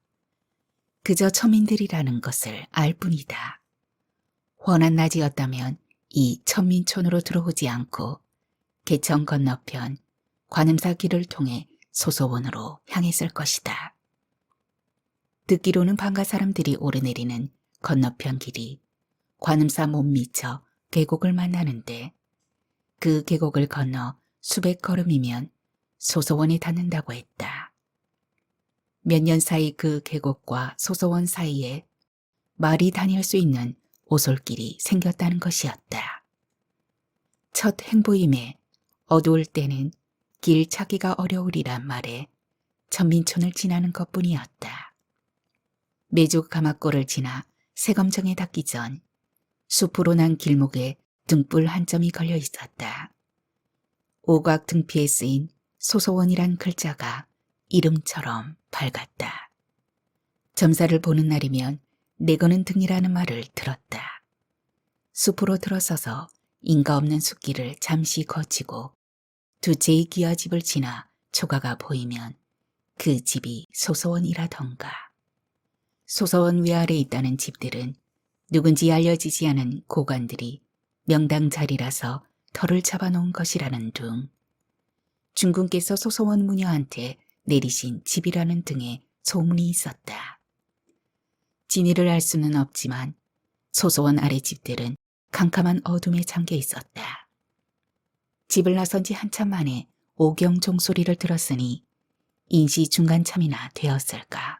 그저 천민들이라는 것을 알 뿐이다. 훤한 낮이었다면 이 천민촌으로 들어오지 않고 개천 건너편 관음사 길을 통해 소소원으로 향했을 것이다. 듣기로는 방가 사람들이 오르내리는 건너편 길이 관음사 못 미쳐 계곡을 만나는데 그 계곡을 건너 수백 걸음이면 소소원에 닿는다고 했다. 몇 년 사이 그 계곡과 소소원 사이에 말이 다닐 수 있는 오솔길이 생겼다는 것이었다. 첫 행보임에 어두울 때는 길 찾기가 어려우리란 말에 천민촌을 지나는 것뿐이었다. 매주 가마골을 지나 세검정에 닿기 전 숲으로 난 길목에 등불 한 점이 걸려 있었다. 오각 등피에 쓰인 소소원이란 글자가 이름처럼 밝았다. 점사를 보는 날이면 내거는 등이라는 말을 들었다. 숲으로 들어서서 인가 없는 숲길을 잠시 거치고 두 채의 기와집을 지나 초가가 보이면 그 집이 소소원이라던가. 소소원 위아래에 있다는 집들은 누군지 알려지지 않은 고관들이 명당 자리라서 터를 잡아놓은 것이라는 둥. 중군께서 소소원 무녀한테 내리신 집이라는 등의 소문이 있었다. 진위를 알 수는 없지만 소소원 아래 집들은 캄캄한 어둠에 잠겨 있었다. 집을 나선 지 한참 만에 오경 종소리를 들었으니 인시 중간참이나 되었을까.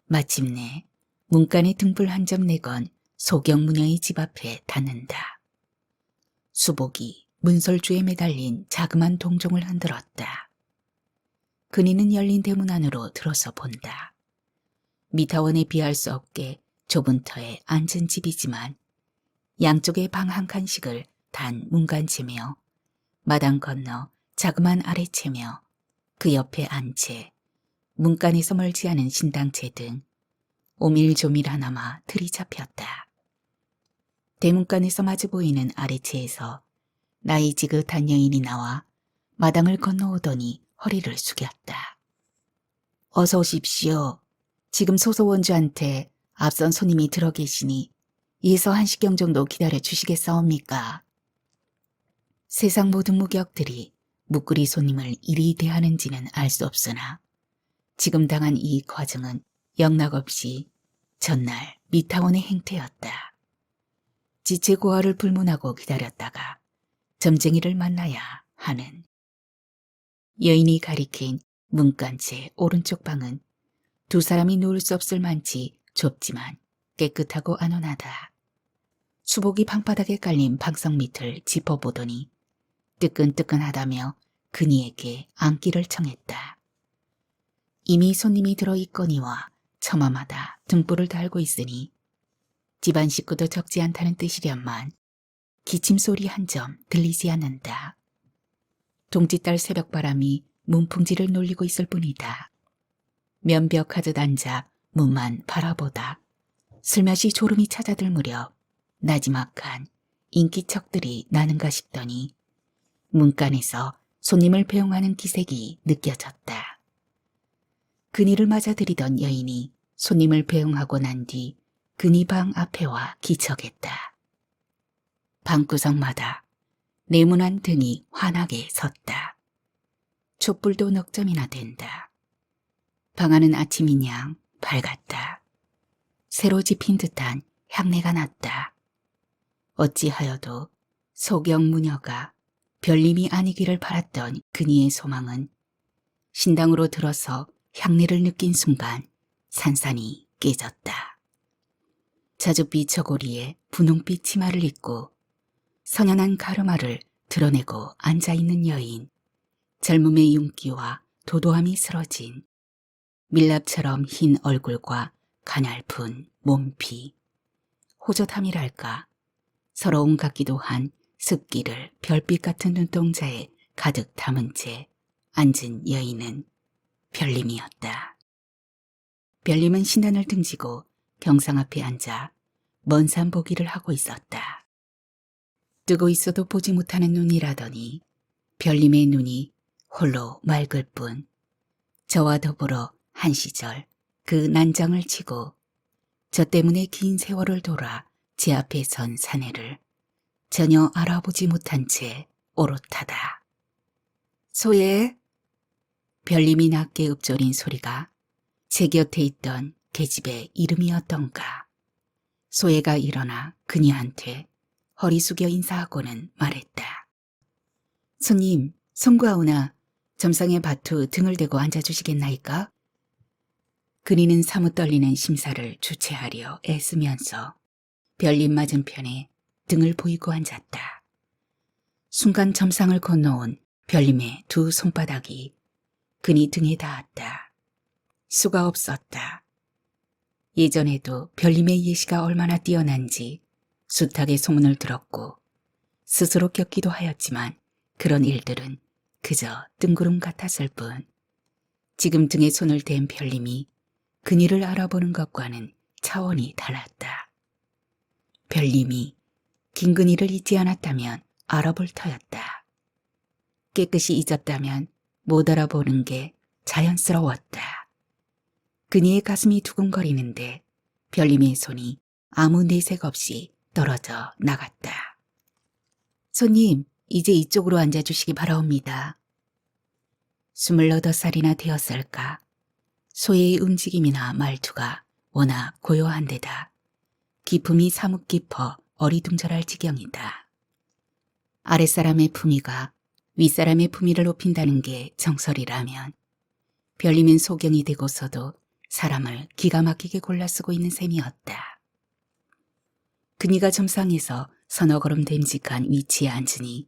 마침내 문간에 등불 한 점 내건 소경무녀의 집 앞에 닿는다. 수복이 문설주에 매달린 자그만 동종을 흔들었다. 그니는 열린 대문 안으로 들어서 본다. 미타원에 비할 수 없게 좁은 터에 앉은 집이지만 양쪽에 방 한 칸씩을 단 문간채며 마당 건너 자그만 아래채며 그 옆에 안채, 문간에서 멀지 않은 신당채 등 오밀조밀하나마 틀이 잡혔다. 대문간에서 마주 보이는 아래채에서 나이 지긋한 여인이 나와 마당을 건너오더니 허리를 숙였다. 어서 오십시오. 지금 소소원주한테 앞선 손님이 들어 계시니 예서 1시경 정도 기다려 주시겠사옵니까? 세상 모든 무격들이 묵구리 손님을 이리 대하는지는 알 수 없으나 지금 당한 이 과정은 영락없이 전날 미타원의 행태였다. 지체 고하를 불문하고 기다렸다가 점쟁이를 만나야 하는. 여인이 가리킨 문간채 오른쪽 방은 두 사람이 누울 수 없을 만치 좁지만 깨끗하고 안온하다. 수복이 방바닥에 깔린 방석 밑을 짚어보더니 뜨끈뜨끈하다며 그니에게 앉기를 청했다. 이미 손님이 들어있거니와 처마마다 등불을 달고 있으니 집안 식구도 적지 않다는 뜻이련만 기침소리 한 점 들리지 않는다. 동짓달 새벽바람이 문풍지를 놀리고 있을 뿐이다. 면벽하듯 앉아 문만 바라보다 슬며시 졸음이 찾아들 무렵 나지막한 인기척들이 나는가 싶더니 문간에서 손님을 배웅하는 기색이 느껴졌다. 그니를 맞아들이던 여인이 손님을 배웅하고 난 뒤 그니 방 앞에 와 기척했다. 방구석마다 네모난 등이 환하게 섰다. 촛불도 넉 점이나 된다. 방 안은 아침인 양 밝았다. 새로 집힌 듯한 향내가 났다. 어찌하여도 소경무녀가 별님이 아니기를 바랐던 그니의 소망은 신당으로 들어서 향내를 느낀 순간 산산이 깨졌다. 자줏빛 저고리에 분홍빛 치마를 입고 선연한 가르마를 드러내고 앉아있는 여인, 젊음의 윤기와 도도함이 스러진 밀랍처럼 흰 얼굴과 가냘픈 몸피, 호젓함이랄까 서러움 같기도 한 습기를 별빛 같은 눈동자에 가득 담은 채 앉은 여인은 별님이었다. 별님은 신단을 등지고 경상 앞에 앉아 먼 산 보기를 하고 있었다. 뜨고 있어도 보지 못하는 눈이라더니 별님의 눈이 홀로 맑을 뿐 저와 더불어 한 시절 그 난장을 치고 저 때문에 긴 세월을 돌아 제 앞에 선 사내를 전혀 알아보지 못한 채 오롯하다. 소예? 별님이 낮게 읊조린 소리가 제 곁에 있던 계집의 이름이었던가. 소예가 일어나 그녀한테 허리 숙여 인사하고는 말했다. 손님, 송구하오나 점상에 바투 등을 대고 앉아주시겠나이까? 그니는 사뭇 떨리는 심사를 주체하려 애쓰면서 별님 맞은편에 등을 보이고 앉았다. 순간 점상을 건너온 별님의 두 손바닥이 그니 등에 닿았다. 수가 없었다. 예전에도 별님의 예시가 얼마나 뛰어난지 숱하게 소문을 들었고 스스로 겪기도 하였지만 그런 일들은 그저 뜬구름 같았을 뿐 지금 등에 손을 댄 별님이 그니를 알아보는 것과는 차원이 달랐다. 별님이 김근희를 잊지 않았다면 알아볼 터였다. 깨끗이 잊었다면 못 알아보는 게 자연스러웠다. 그니의 가슴이 두근거리는데 별님의 손이 아무 내색 없이 떨어져 나갔다. 손님, 이제 이쪽으로 앉아주시기 바라옵니다. 28살이나 되었을까. 소의 움직임이나 말투가 워낙 고요한 데다 기품이 사뭇 깊어 어리둥절할 지경이다. 아랫사람의 품위가 윗사람의 품위를 높인다는 게 정설이라면 별님은 소경이 되고서도 사람을 기가 막히게 골라 쓰고 있는 셈이었다. 그니가 점상에서 서너 걸음 됨직한 위치에 앉으니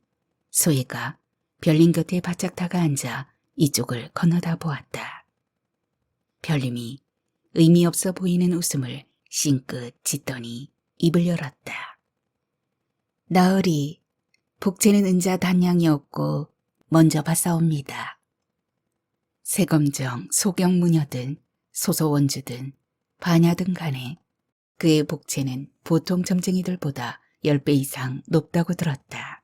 소희가 별님 곁에 바짝 다가 앉아 이쪽을 건너다 보았다. 별님이 의미 없어 보이는 웃음을 싱긋 짓더니 입을 열었다. 나으리, 복제는 은자 단양이 없고 먼저 봤사옵니다. 세검정, 소경무녀든 소소원주든 반야든 간에 그의 복체는 보통 점쟁이들보다 10배 이상 높다고 들었다.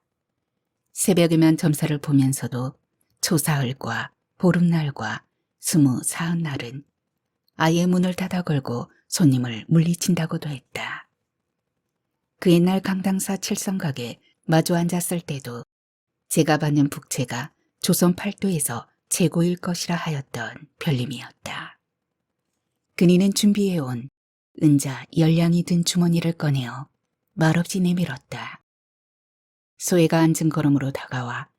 새벽이면 점사를 보면서도 초사흘과 보름날과 20, 40날은 아예 문을 닫아 걸고 손님을 물리친다고도 했다. 그 옛날 강당사 칠성각에 마주 앉았을 때도 제가 받는 북체가 조선 팔도에서 최고일 것이라 하였던 별님이었다. 그니는 준비해온 은자 10량이 든 주머니를 꺼내어 말없이 내밀었다. 소혜가 앉은 걸음으로 다가와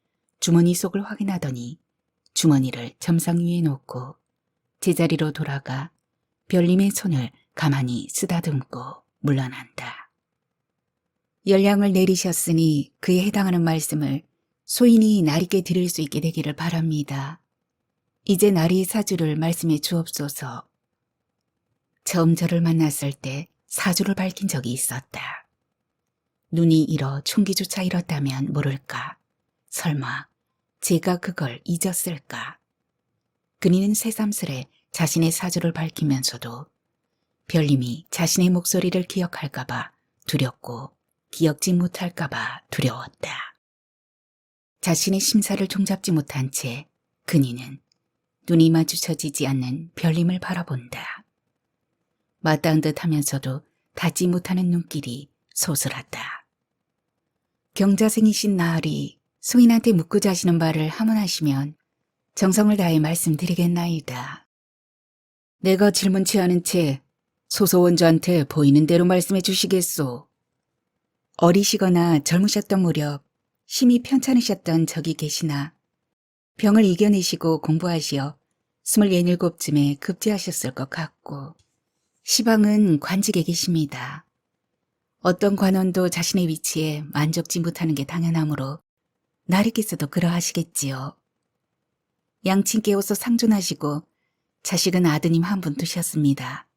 주머니 속을 확인하더니 주머니를 점상 위에 놓고 제자리로 돌아가 별님의 손을 가만히 쓰다듬고 물러난다. 10량을 내리셨으니 그에 해당하는 말씀을 소인이 나리께 드릴 수 있게 되기를 바랍니다. 이제 나리의 사주를 말씀해 주옵소서. 처음 저를 만났을 때 사주를 밝힌 적이 있었다. 눈이 잃어 총기조차 잃었다면 모를까. 설마 제가 그걸 잊었을까. 그니는 새삼스레 자신의 사주를 밝히면서도 별님이 자신의 목소리를 기억할까봐 두렵고 기억지 못할까봐 두려웠다. 자신의 심사를 종잡지 못한 채 그니는 눈이 마주쳐지지 않는 별님을 바라본다. 마땅한 듯 하면서도 닿지 못하는 눈길이 소슬하다. 경자생이신 나으리 소인한테 묻고 자시는 바를 하문하시면 정성을 다해 말씀드리겠나이다. 내가 질문 취하는 채 소소원주한테 보이는 대로 말씀해 주시겠소. 어리시거나 젊으셨던 무렵 심히 편찮으셨던 적이 계시나 병을 이겨내시고 공부하시어 27쯤에 급제하셨을 것 같고 시방은 관직에 계십니다. 어떤 관원도 자신의 위치에 만족지 못하는 게 당연하므로 나리께서도 그러하시겠지요. 양친께어서 상존하시고 자식은 아드님 한 분 두셨습니다.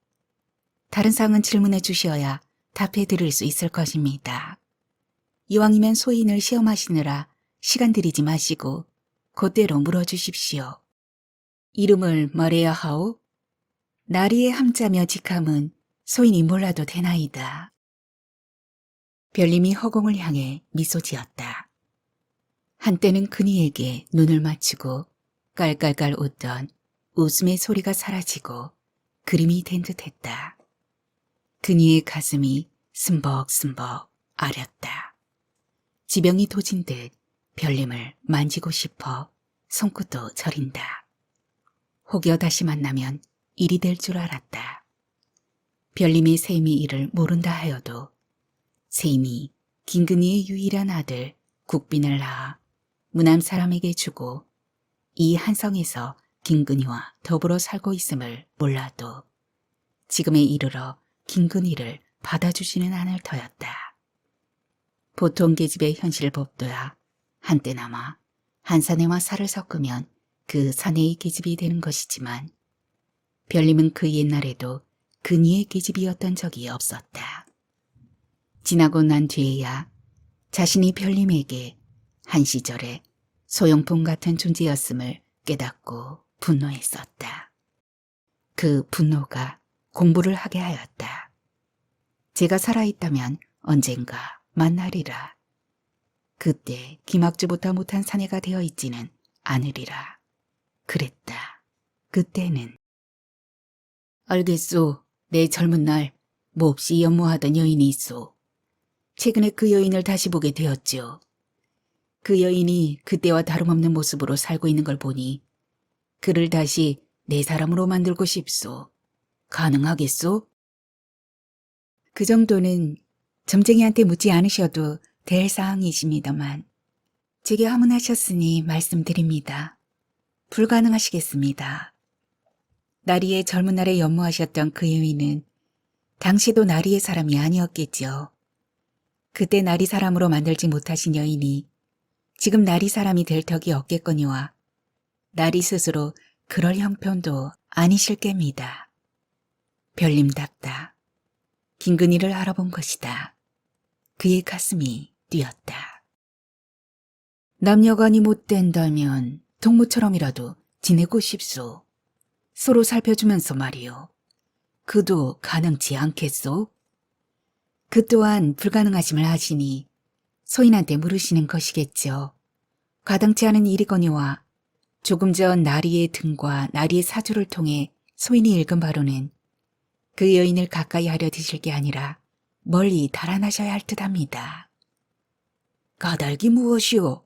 다른 사항은 질문해 주시어야 답해 드릴 수 있을 것입니다. 이왕이면 소인을 시험하시느라 시간 들이지 마시고 그대로 물어주십시오. 이름을 말해야 하오? 나리의 함자며 직함은 소인이 몰라도 되나이다. 별님이 허공을 향해 미소 지었다. 한때는 그니에게 눈을 맞추고 깔깔깔 웃던 웃음의 소리가 사라지고 그림이 된 듯했다. 그니의 가슴이 스벅스벅 아렸다. 지병이 도진 듯 별님을 만지고 싶어 손끝도 저린다. 혹여 다시 만나면 일이 될 줄 알았다. 별님이 세임이 이를 모른다 하여도 세임이 김근희의 유일한 아들 국빈을 낳아 무남 사람에게 주고 이 한성에서 김근희와 더불어 살고 있음을 몰라도 지금에 이르러 김근희를 받아주지는 않을 터였다. 보통 계집의 현실법도야 한때나마 한 사내와 살을 섞으면 그 사내의 계집이 되는 것이지만 별님은 그 옛날에도 근희의 계집이었던 적이 없었다. 지나고 난 뒤에야 자신이 별님에게 한 시절에 소용품 같은 존재였음을 깨닫고 분노했었다. 그 분노가 공부를 하게 하였다. 제가 살아있다면 언젠가 만나리라. 그때 기막주보다 못한 사내가 되어 있지는 않으리라. 그랬다. 그때는. 알겠소. 내 젊은 날 몹시 연모하던 여인이 있소. 최근에 그 여인을 다시 보게 되었지요. 그 여인이 그때와 다름없는 모습으로 살고 있는 걸 보니 그를 다시 내 사람으로 만들고 싶소. 가능하겠소? 그 정도는 점쟁이한테 묻지 않으셔도 될 사항이십니다만 제게 하문하셨으니 말씀드립니다. 불가능하시겠습니다. 나리의 젊은 날에 연모하셨던 그 여인은 당시도 나리의 사람이 아니었겠지요. 그때 나리 사람으로 만들지 못하신 여인이 지금 나리 사람이 될 덕이 없겠거니와 나리 스스로 그럴 형편도 아니실 겁니다. 별님답다. 김근희를 알아본 것이다. 그의 가슴이 뛰었다. 남녀간이 못된다면 동무처럼이라도 지내고 싶소. 서로 살펴주면서 말이요. 그도 가능치 않겠소? 그 또한 불가능하심을 하시니 소인한테 물으시는 것이겠죠. 가당치 않은 일이거니와 조금 전 나리의 등과 나리의 사주를 통해 소인이 읽은 바로는 그 여인을 가까이 하려 드실 게 아니라 멀리 달아나셔야 할 듯합니다. 까닭이 무엇이오?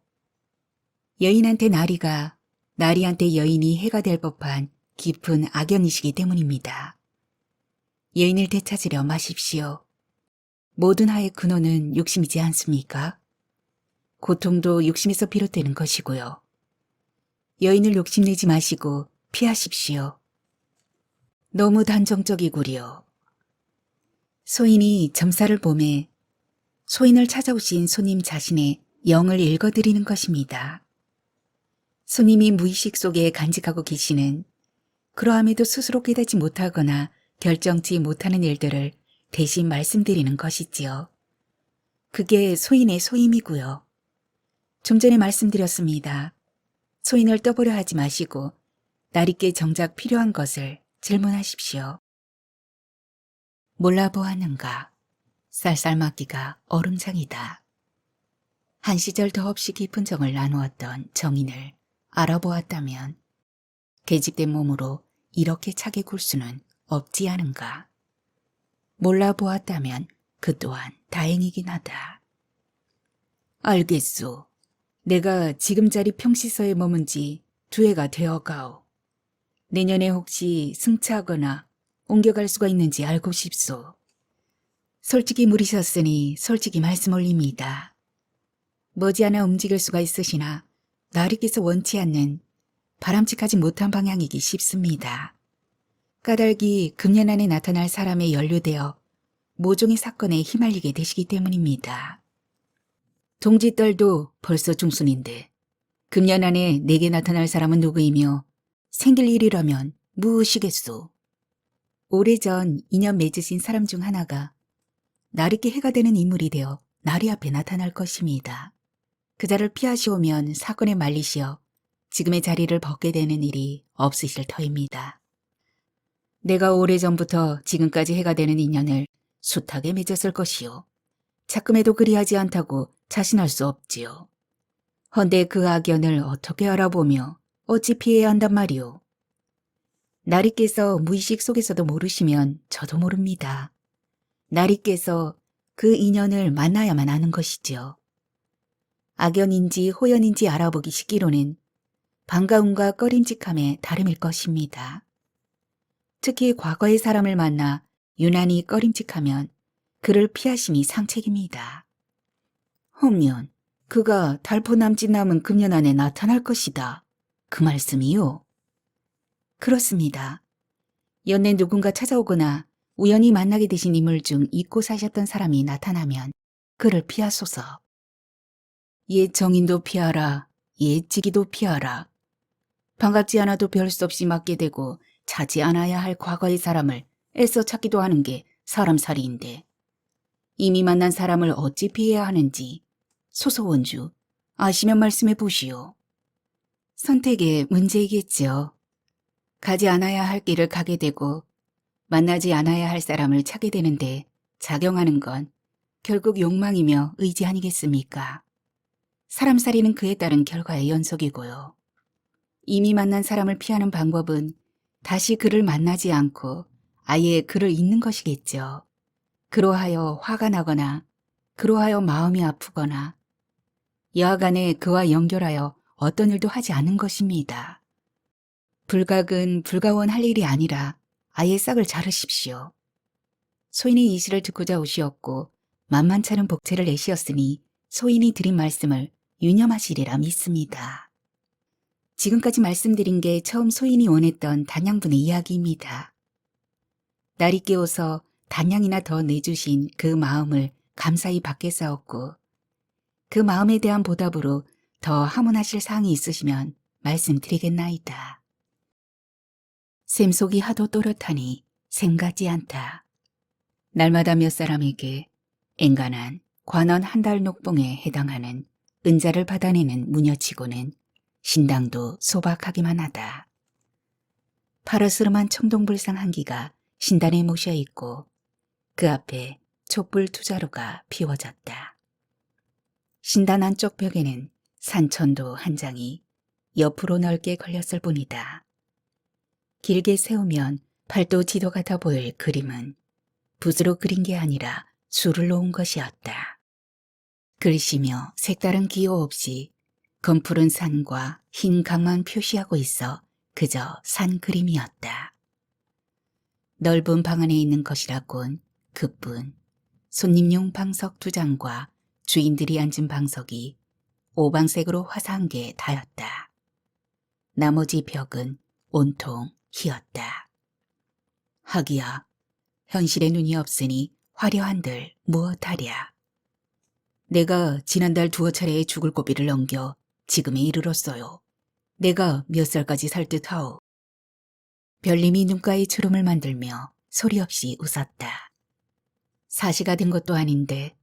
여인한테 나리가, 나리한테 여인이 해가 될 법한 깊은 악연이시기 때문입니다. 여인을 되찾으려 마십시오. 모든 하의 근원은 욕심이지 않습니까? 고통도 욕심에서 비롯되는 것이고요. 여인을 욕심내지 마시고 피하십시오. 너무 단정적이구려. 소인이 점사를 봄에 소인을 찾아오신 손님 자신의 영을 읽어드리는 것입니다. 손님이 무의식 속에 간직하고 계시는 그러함에도 스스로 깨닫지 못하거나 결정치 못하는 일들을 대신 말씀드리는 것이지요. 그게 소인의 소임이고요. 좀 전에 말씀드렸습니다. 소인을 떠보려 하지 마시고 나리께 정작 필요한 것을 질문하십시오. 몰라보았는가? 쌀쌀맞기가 얼음장이다. 한 시절 더없이 깊은 정을 나누었던 정인을 알아보았다면 계집된 몸으로 이렇게 차게 굴 수는 없지 않은가. 몰라보았다면 그 또한 다행이긴 하다. 알겠소. 내가 지금 자리 평시서에 머문 지 2해가 되어가오. 내년에 혹시 승차하거나 옮겨갈 수가 있는지 알고 싶소. 솔직히 물으셨으니 솔직히 말씀 올립니다. 머지않아 움직일 수가 있으시나 나리께서 원치 않는 바람직하지 못한 방향이기 쉽습니다. 까닭이 금년 안에 나타날 사람에 연루되어 모종의 사건에 휘말리게 되시기 때문입니다. 동지딸도 벌써 중순인데 금년 안에 내게 나타날 사람은 누구이며 생길 일이라면 무엇이겠소? 오래전 인연 맺으신 사람 중 하나가 나리께 해가 되는 인물이 되어 나리 앞에 나타날 것입니다. 그 자를 피하시오면 사건에 말리시어 지금의 자리를 벗게 되는 일이 없으실 터입니다. 내가 오래전부터 지금까지 해가 되는 인연을 숱하게 맺었을 것이요. 자금에도 그리하지 않다고 자신할 수 없지요. 헌데 그 악연을 어떻게 알아보며 어찌 피해야 한단 말이오. 나리께서 무의식 속에서도 모르시면 저도 모릅니다. 나리께서 그 인연을 만나야만 아는 것이지요. 악연인지 호연인지 알아보기 쉽기로는 반가움과 꺼림직함에 다름일 것입니다. 특히 과거의 사람을 만나 유난히 꺼림직하면 그를 피하심이 상책입니다. 홍련, 그가 달포 남짓 남은 금년 안에 나타날 것이다. 그 말씀이요? 그렇습니다. 연내 누군가 찾아오거나 우연히 만나게 되신 인물 중 잊고 사셨던 사람이 나타나면 그를 피하소서. 옛 정인도 피하라. 옛 지기도 피하라. 반갑지 않아도 별 수 없이 맞게 되고 차지 않아야 할 과거의 사람을 애써 찾기도 하는 게 사람살이인데 이미 만난 사람을 어찌 피해야 하는지 소소원주 아시면 말씀해 보시오. 선택의 문제이겠지요. 가지 않아야 할 길을 가게 되고 만나지 않아야 할 사람을 찾게 되는데 작용하는 건 결국 욕망이며 의지 아니겠습니까? 사람살이는 그에 따른 결과의 연속이고요. 이미 만난 사람을 피하는 방법은 다시 그를 만나지 않고 아예 그를 잊는 것이겠죠. 그로하여 화가 나거나 그로하여 마음이 아프거나 여하간에 그와 연결하여 어떤 일도 하지 않는 것입니다. 불각은 불가원 할 일이 아니라 아예 싹을 자르십시오. 소인이 이 시를 듣고자 오시었고 만만찮은 복체를 내시었으니 소인이 드린 말씀을 유념하시리라 믿습니다. 지금까지 말씀드린 게 처음 소인이 원했던 단양분의 이야기입니다. 날이 깨워서 단양이나 더 내주신 그 마음을 감사히 받겠사옵고 그 마음에 대한 보답으로 더 하문하실 사항이 있으시면 말씀드리겠나이다. 샘속이 하도 또렷하니 생각지 않다. 날마다 몇 사람에게 엔간한 관원 한 달 녹봉에 해당하는 은자를 받아내는 무녀치고는 신당도 소박하기만 하다. 파르스름한 청동불상 한기가 신단에 모셔 있고 그 앞에 촛불 투자로가 피워졌다. 신단 안쪽 벽에는 산천도 한 장이 옆으로 넓게 걸렸을 뿐이다. 길게 세우면 팔도 지도 같아 보일 그림은 붓으로 그린 게 아니라 줄을 놓은 것이었다. 글씨며 색다른 기호 없이 검푸른 산과 흰 강만 표시하고 있어 그저 산 그림이었다. 넓은 방 안에 있는 것이라곤 그뿐 손님용 방석 2장과 주인들이 앉은 방석이 오방색으로 화사한 게 다였다. 나머지 벽은 온통 희었다. 하기야 현실에 눈이 없으니 화려한들 무엇하랴. 내가 지난달 2차례의 죽을 고비를 넘겨 지금에 이르렀어요. 내가 몇 살까지 살 듯하오. 별님이 눈가에 주름을 만들며 소리 없이 웃었다. 사시가 된 것도 아닌데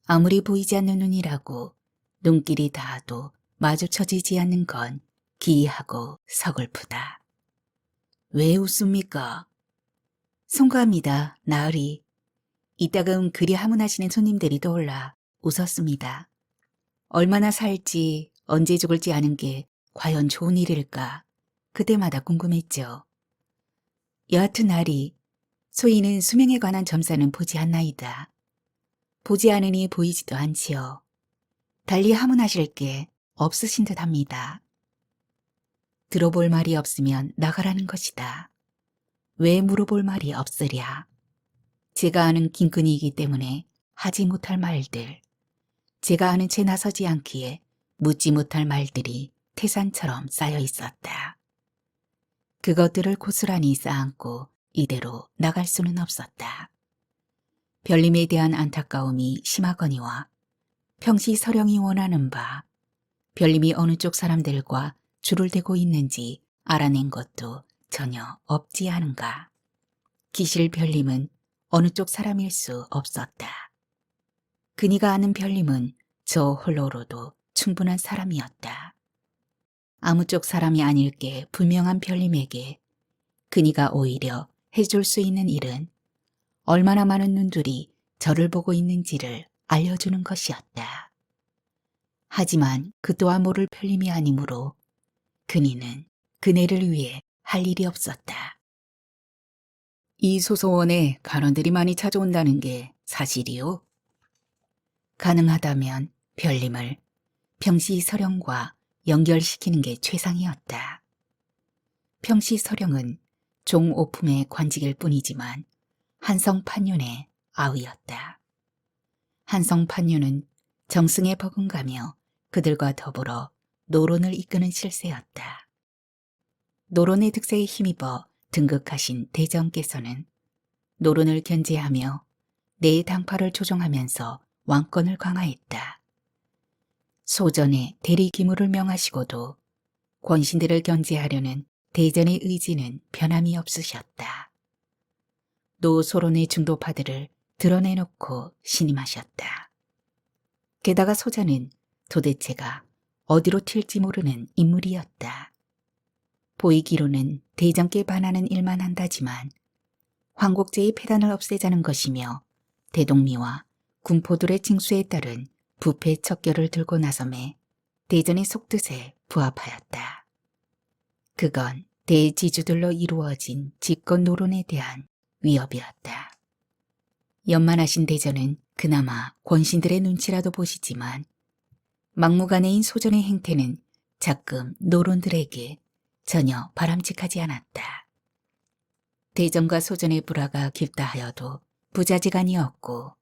아무리 보이지 않는 눈이라고 눈길이 닿아도 마주쳐지지 않는 건 기이하고 서글프다. 왜 웃습니까? 송구합니다. 나으리. 이따금 그리 하문하시는 손님들이 떠올라 웃었습니다. 얼마나 살지 언제 죽을지 아는 게 과연 좋은 일일까 그때마다 궁금했죠. 여하튼 나리 소희는 수명에 관한 점사는 보지 않나이다. 보지 않으니 보이지도 않지요. 달리 하문하실 게 없으신 듯합니다. 들어볼 말이 없으면 나가라는 것이다. 왜 물어볼 말이 없으랴. 제가 아는 긴끈이이기 때문에 하지 못할 말들, 제가 아는 채 나서지 않기에 묻지 못할 말들이 태산처럼 쌓여 있었다. 그것들을 고스란히 쌓아안고 이대로 나갈 수는 없었다. 별님에 대한 안타까움이 심하거니와 평시 서령이 원하는 바 별님이 어느 쪽 사람들과 줄을 대고 있는지 알아낸 것도 전혀 없지 않은가. 기실 별님은 어느 쪽 사람일 수 없었다. 그니가 아는 별님은 저 홀로로도 충분한 사람이었다. 아무 쪽 사람이 아닐 게 분명한 별님에게 그니가 오히려 해줄 수 있는 일은 얼마나 많은 눈들이 저를 보고 있는지를 알려주는 것이었다. 하지만 그 또한 모를 별님이 아니므로 그니는 그네를 위해 할 일이 없었다. 이 소소원에 간원들이 많이 찾아온다는 게 사실이요? 가능하다면 별님을 평시 서령과 연결시키는 게 최상이었다. 평시 서령은 종오품의 관직일 뿐이지만 한성판윤의 아우였다. 한성판윤은 정승에 버금가며 그들과 더불어 노론을 이끄는 실세였다. 노론의 득세에 힘입어 등극하신 대정께서는 노론을 견제하며 내 당파를 조정하면서 왕권을 강화했다. 소전에 대리 기무를 명하시고도 권신들을 견제하려는 대전의 의지는 변함이 없으셨다. 노소론의 중도파들을 드러내놓고 신임하셨다. 게다가 소전은 도대체가 어디로 튈지 모르는 인물이었다. 보이기로는 대장께 반하는 일만 한다지만 황곡제의 폐단을 없애자는 것이며 대동미와 군포들의 징수에 따른 부패 척결을 들고 나섬에 대전의 속뜻에 부합하였다. 그건 대지주들로 이루어진 집권 노론에 대한 위협이었다. 연만하신 대전은 그나마 권신들의 눈치라도 보시지만 막무가내인 소전의 행태는 자금 노론들에게 전혀 바람직하지 않았다. 대전과 소전의 불화가 깊다 하여도 부자지간이었고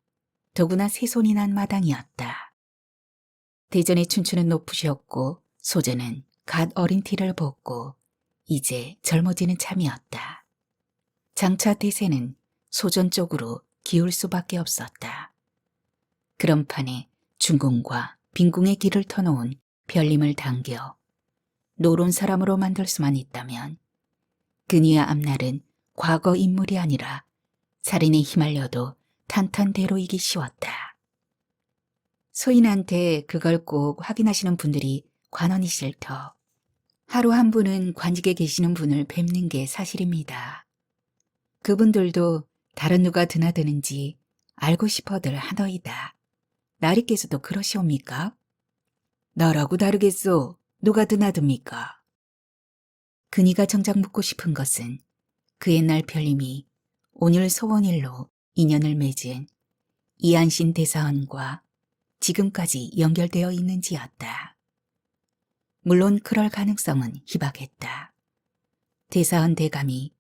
더구나 세손이 난 마당이었다. 대전의 춘추는 높으셨고 소전은 갓 어린 티를 벗고 이제 젊어지는 참이었다. 장차 대세는 소전 쪽으로 기울 수밖에 없었다. 그런 판에 중궁과 빈궁의 길을 터놓은 별림을 당겨 노론 사람으로 만들 수만 있다면 그니와 앞날은 과거 인물이 아니라 살인에 휘말려도 탄탄대로이기 쉬웠다. 소인한테 그걸 꼭 확인하시는 분들이 관원이실 터. 하루 한 분은 관직에 계시는 분을 뵙는 게 사실입니다. 그분들도 다른 누가 드나드는지 알고 싶어들 하더이다. 나리께서도 그러시옵니까? 나라고 다르겠소. 누가 드나듭니까? 그니가 정작 묻고 싶은 것은 그 옛날 별림이 온율 소원일로 인연을 맺은 이한신 대사원과 지금까지 연결되어 있는지였다. 물론 그럴 가능성은 희박했다. 대사원 대감이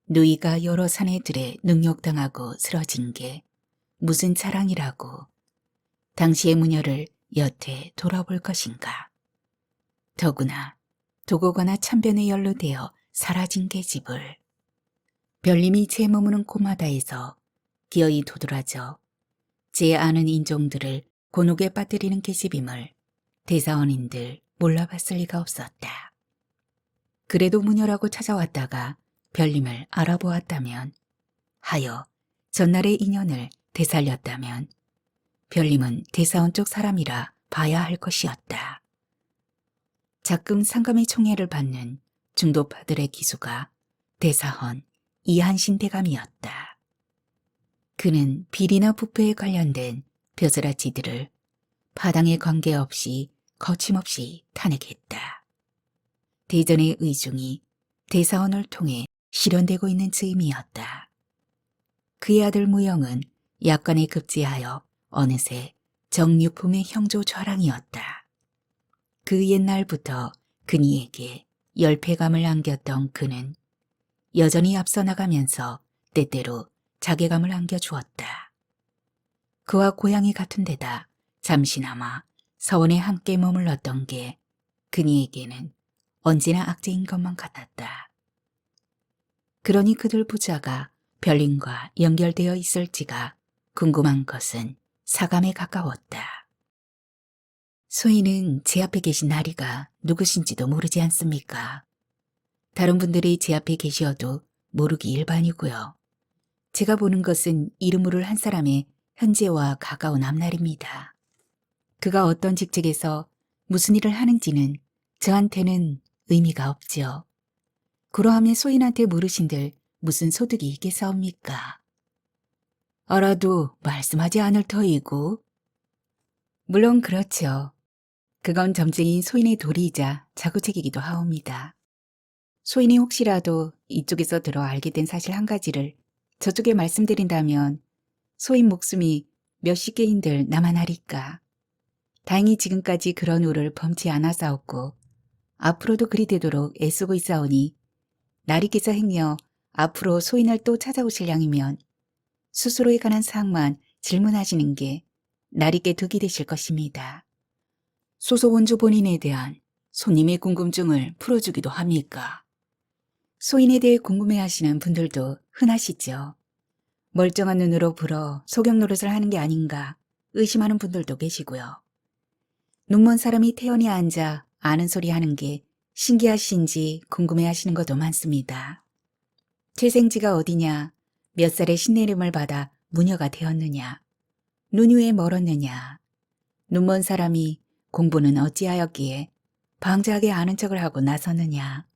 누이가 여러 사내들의 능욕당하고 쓰러진 게 무슨 자랑이라고 당시의 무녀를 여태 돌아볼 것인가. 더구나 도고거나 참변에 연루되어 사라진 계집을 별님이 제 머무는 고마다에서 기어이 도드라져 제 아는 인종들을 곤혹에 빠뜨리는 계집임을 대사원인들 몰라봤을 리가 없었다. 그래도 무녀라고 찾아왔다가 별님을 알아보았다면 하여 전날의 인연을 되살렸다면 별님은 대사원 쪽 사람이라 봐야 할 것이었다. 작금 상감의 총애를 받는 중도파들의 기수가 대사헌 이한신 대감이었다. 그는 비리나 부패에 관련된 벼슬아치들을 파당에 관계없이 거침없이 탄핵했다. 대전의 의중이 대사헌을 통해 실현되고 있는 즈음이었다. 그의 아들 무영은 약관에 급제하여 어느새 정유품의 형조 좌랑이었다. 그 옛날부터 그니에게 열패감을 안겼던 그는 여전히 앞서 나가면서 때때로 자괴감을 안겨주었다. 그와 고향이 같은 데다 잠시나마 서원에 함께 머물렀던 게 그니에게는 언제나 악재인 것만 같았다. 그러니 그들 부자가 별림과 연결되어 있을지가 궁금한 것은 사감에 가까웠다. 소인은 제 앞에 계신 나리가 누구신지도 모르지 않습니까? 다른 분들이 제 앞에 계시어도 모르기 일반이고요. 제가 보는 것은 이름으로 한 사람의 현재와 가까운 앞날입니다. 그가 어떤 직책에서 무슨 일을 하는지는 저한테는 의미가 없지요. 그러하면 소인한테 물으신들 무슨 소득이 있겠사옵니까? 알아도 말씀하지 않을 터이고. 물론 그렇죠. 그건 점쟁이인 소인의 도리이자 자구책이기도 하옵니다. 소인이 혹시라도 이쪽에서 들어 알게 된 사실 한 가지를 저쪽에 말씀드린다면 소인 목숨이 몇십 개인들 남아나리까. 다행히 지금까지 그런 우를 범치 않아사옵고 앞으로도 그리 되도록 애쓰고 있사오니 나리께서 행여 앞으로 소인을 또 찾아오실 양이면 스스로에 관한 사항만 질문하시는 게 나리께 득이 되실 것입니다. 소속 원주 본인에 대한 손님의 궁금증을 풀어주기도 합니까? 소인에 대해 궁금해하시는 분들도 흔하시죠. 멀쩡한 눈으로 불어 소경 노릇을 하는 게 아닌가 의심하는 분들도 계시고요. 눈먼 사람이 태연히 앉아 아는 소리 하는 게 신기하신지 궁금해하시는 것도 많습니다. 태생지가 어디냐, 몇 살에 신내림을 받아 무녀가 되었느냐, 눈이 왜 멀었느냐, 눈먼 사람이 공부는 어찌하였기에 방자하게 아는 척을 하고 나섰느냐,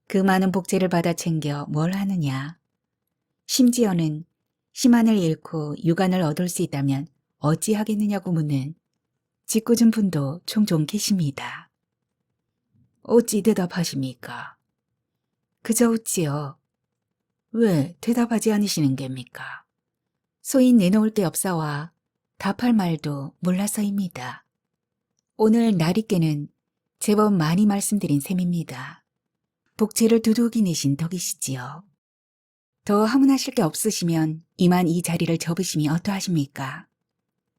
그 많은 복제를 받아 챙겨 뭘 하느냐, 심지어는 심한을 잃고 유관을 얻을 수 있다면 어찌하겠느냐고 묻는 짓궂은 분도 종종 계십니다. 어찌 대답하십니까? 그저 웃지요. 왜 대답하지 않으시는 겁니까? 소위 내놓을 게 없사와 답할 말도 몰라서입니다. 오늘 나리께는 제법 많이 말씀드린 셈입니다. 복채를 두둑이 내신 덕이시지요. 더 하문하실 게 없으시면 이만 이 자리를 접으심이 어떠하십니까?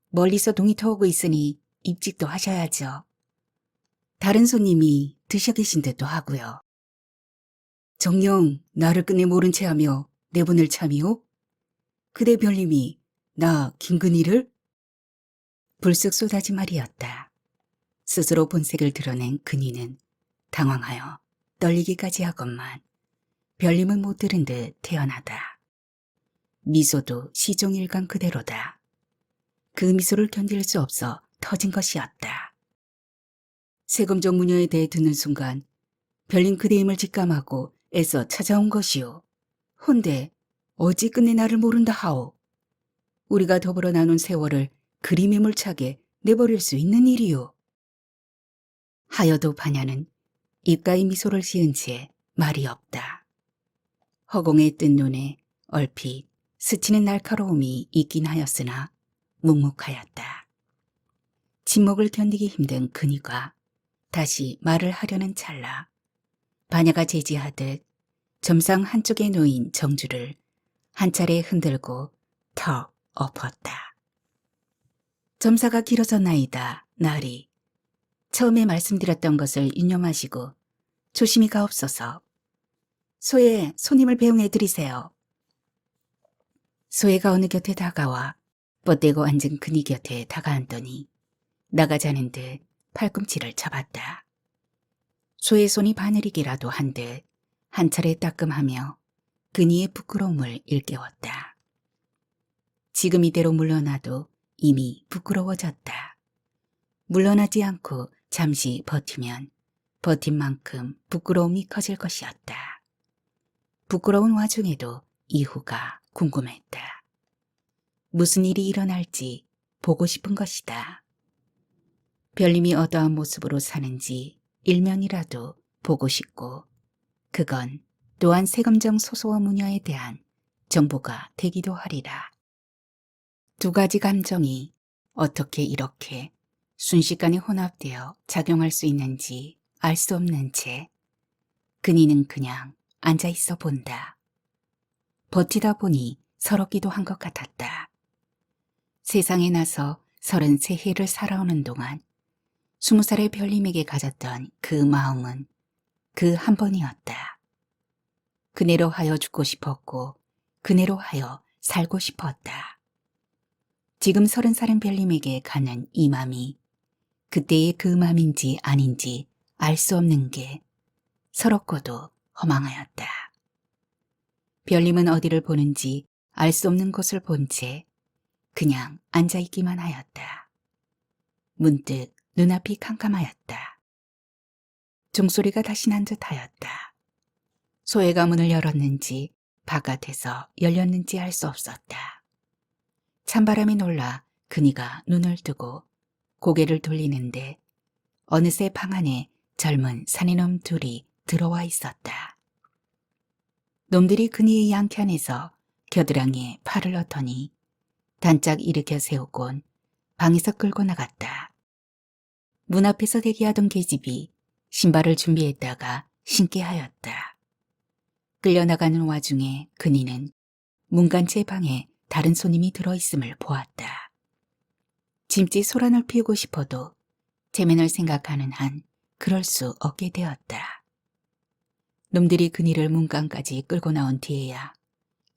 멀리서 동이 터오고 있으니 입직도 하셔야죠. 다른 손님이 드셔 계신 듯도 하고요. 정녕 나를 끝내 모른 채 하며 내분을 참이오? 그대 별님이 나 김근희를? 불쑥 쏟아진 말이었다. 스스로 본색을 드러낸 근희는 당황하여 떨리기까지 하건만 별님은 못 들은 듯 태연하다. 미소도 시종일관 그대로다. 그 미소를 견딜 수 없어 터진 것이었다. 세금적 무녀에 대해 듣는 순간 별님 그대 힘을 직감하고 애써 찾아온 것이오. 헌데 어찌 끝내 나를 모른다 하오. 우리가 더불어 나눈 세월을 그리 매몰차게 내버릴 수 있는 일이오. 하여도 반야는 입가에 미소를 지은 채 말이 없다. 허공에 뜬 눈에 얼핏 스치는 날카로움이 있긴 하였으나 묵묵하였다. 침묵을 견디기 힘든 그니가 다시 말을 하려는 찰나 반야가 제지하듯 점상 한쪽에 놓인 정주를 한 차례 흔들고 턱 엎었다. 점사가 길어졌나이다, 나리. 처음에 말씀드렸던 것을 유념하시고 조심히 가옵소서. 소에 손님을 배웅해 드리세요. 소혜가 어느 곁에 다가와 뻗대고 앉은 그니 곁에 다가앉더니 나가자는 듯 팔꿈치를 잡았다. 소의 손이 바늘이기라도 한 듯 한 차례 따끔하며 그니의 부끄러움을 일깨웠다. 지금 이대로 물러나도 이미 부끄러워졌다. 물러나지 않고 잠시 버티면 버틴 만큼 부끄러움이 커질 것이었다. 부끄러운 와중에도 이후가 궁금했다. 무슨 일이 일어날지 보고 싶은 것이다. 별님이 어떠한 모습으로 사는지 일면이라도 보고 싶고 그건 또한 세금정 소소와 무녀에 대한 정보가 되기도 하리라. 두 가지 감정이 어떻게 이렇게 순식간에 혼합되어 작용할 수 있는지 알 수 없는 채 그니는 그냥 앉아 있어 본다. 버티다 보니 서럽기도 한 것 같았다. 세상에 나서 33해를 살아오는 동안 20살의 별님에게 가졌던 그 마음은 그 한 번이었다. 그네로 하여 죽고 싶었고 그네로 하여 살고 싶었다. 지금 30살인 별님에게 가는 이 맘이 그때의 그 맘인지 아닌지 알 수 없는 게 서럽고도 허망하였다. 별님은 어디를 보는지 알 수 없는 곳을 본 채 그냥 앉아있기만 하였다. 문득 눈앞이 캄캄하였다. 종소리가 다시 난 듯하였다. 소혜가 문을 열었는지 바깥에서 열렸는지 알 수 없었다. 찬바람이 놀라 그니가 눈을 뜨고 고개를 돌리는데 어느새 방 안에 젊은 사내놈 둘이 들어와 있었다. 놈들이 그니의 양편에서 겨드랑이에 팔을 넣더니 단짝 일으켜 세우곤 방에서 끌고 나갔다. 문 앞에서 대기하던 계집이 신발을 준비했다가 신게 하였다. 끌려나가는 와중에 그니는 문간체 방에 다른 손님이 들어있음을 보았다. 짐짓 소란을 피우고 싶어도 체면을 생각하는 한 그럴 수 없게 되었다. 놈들이 그니를 문간까지 끌고 나온 뒤에야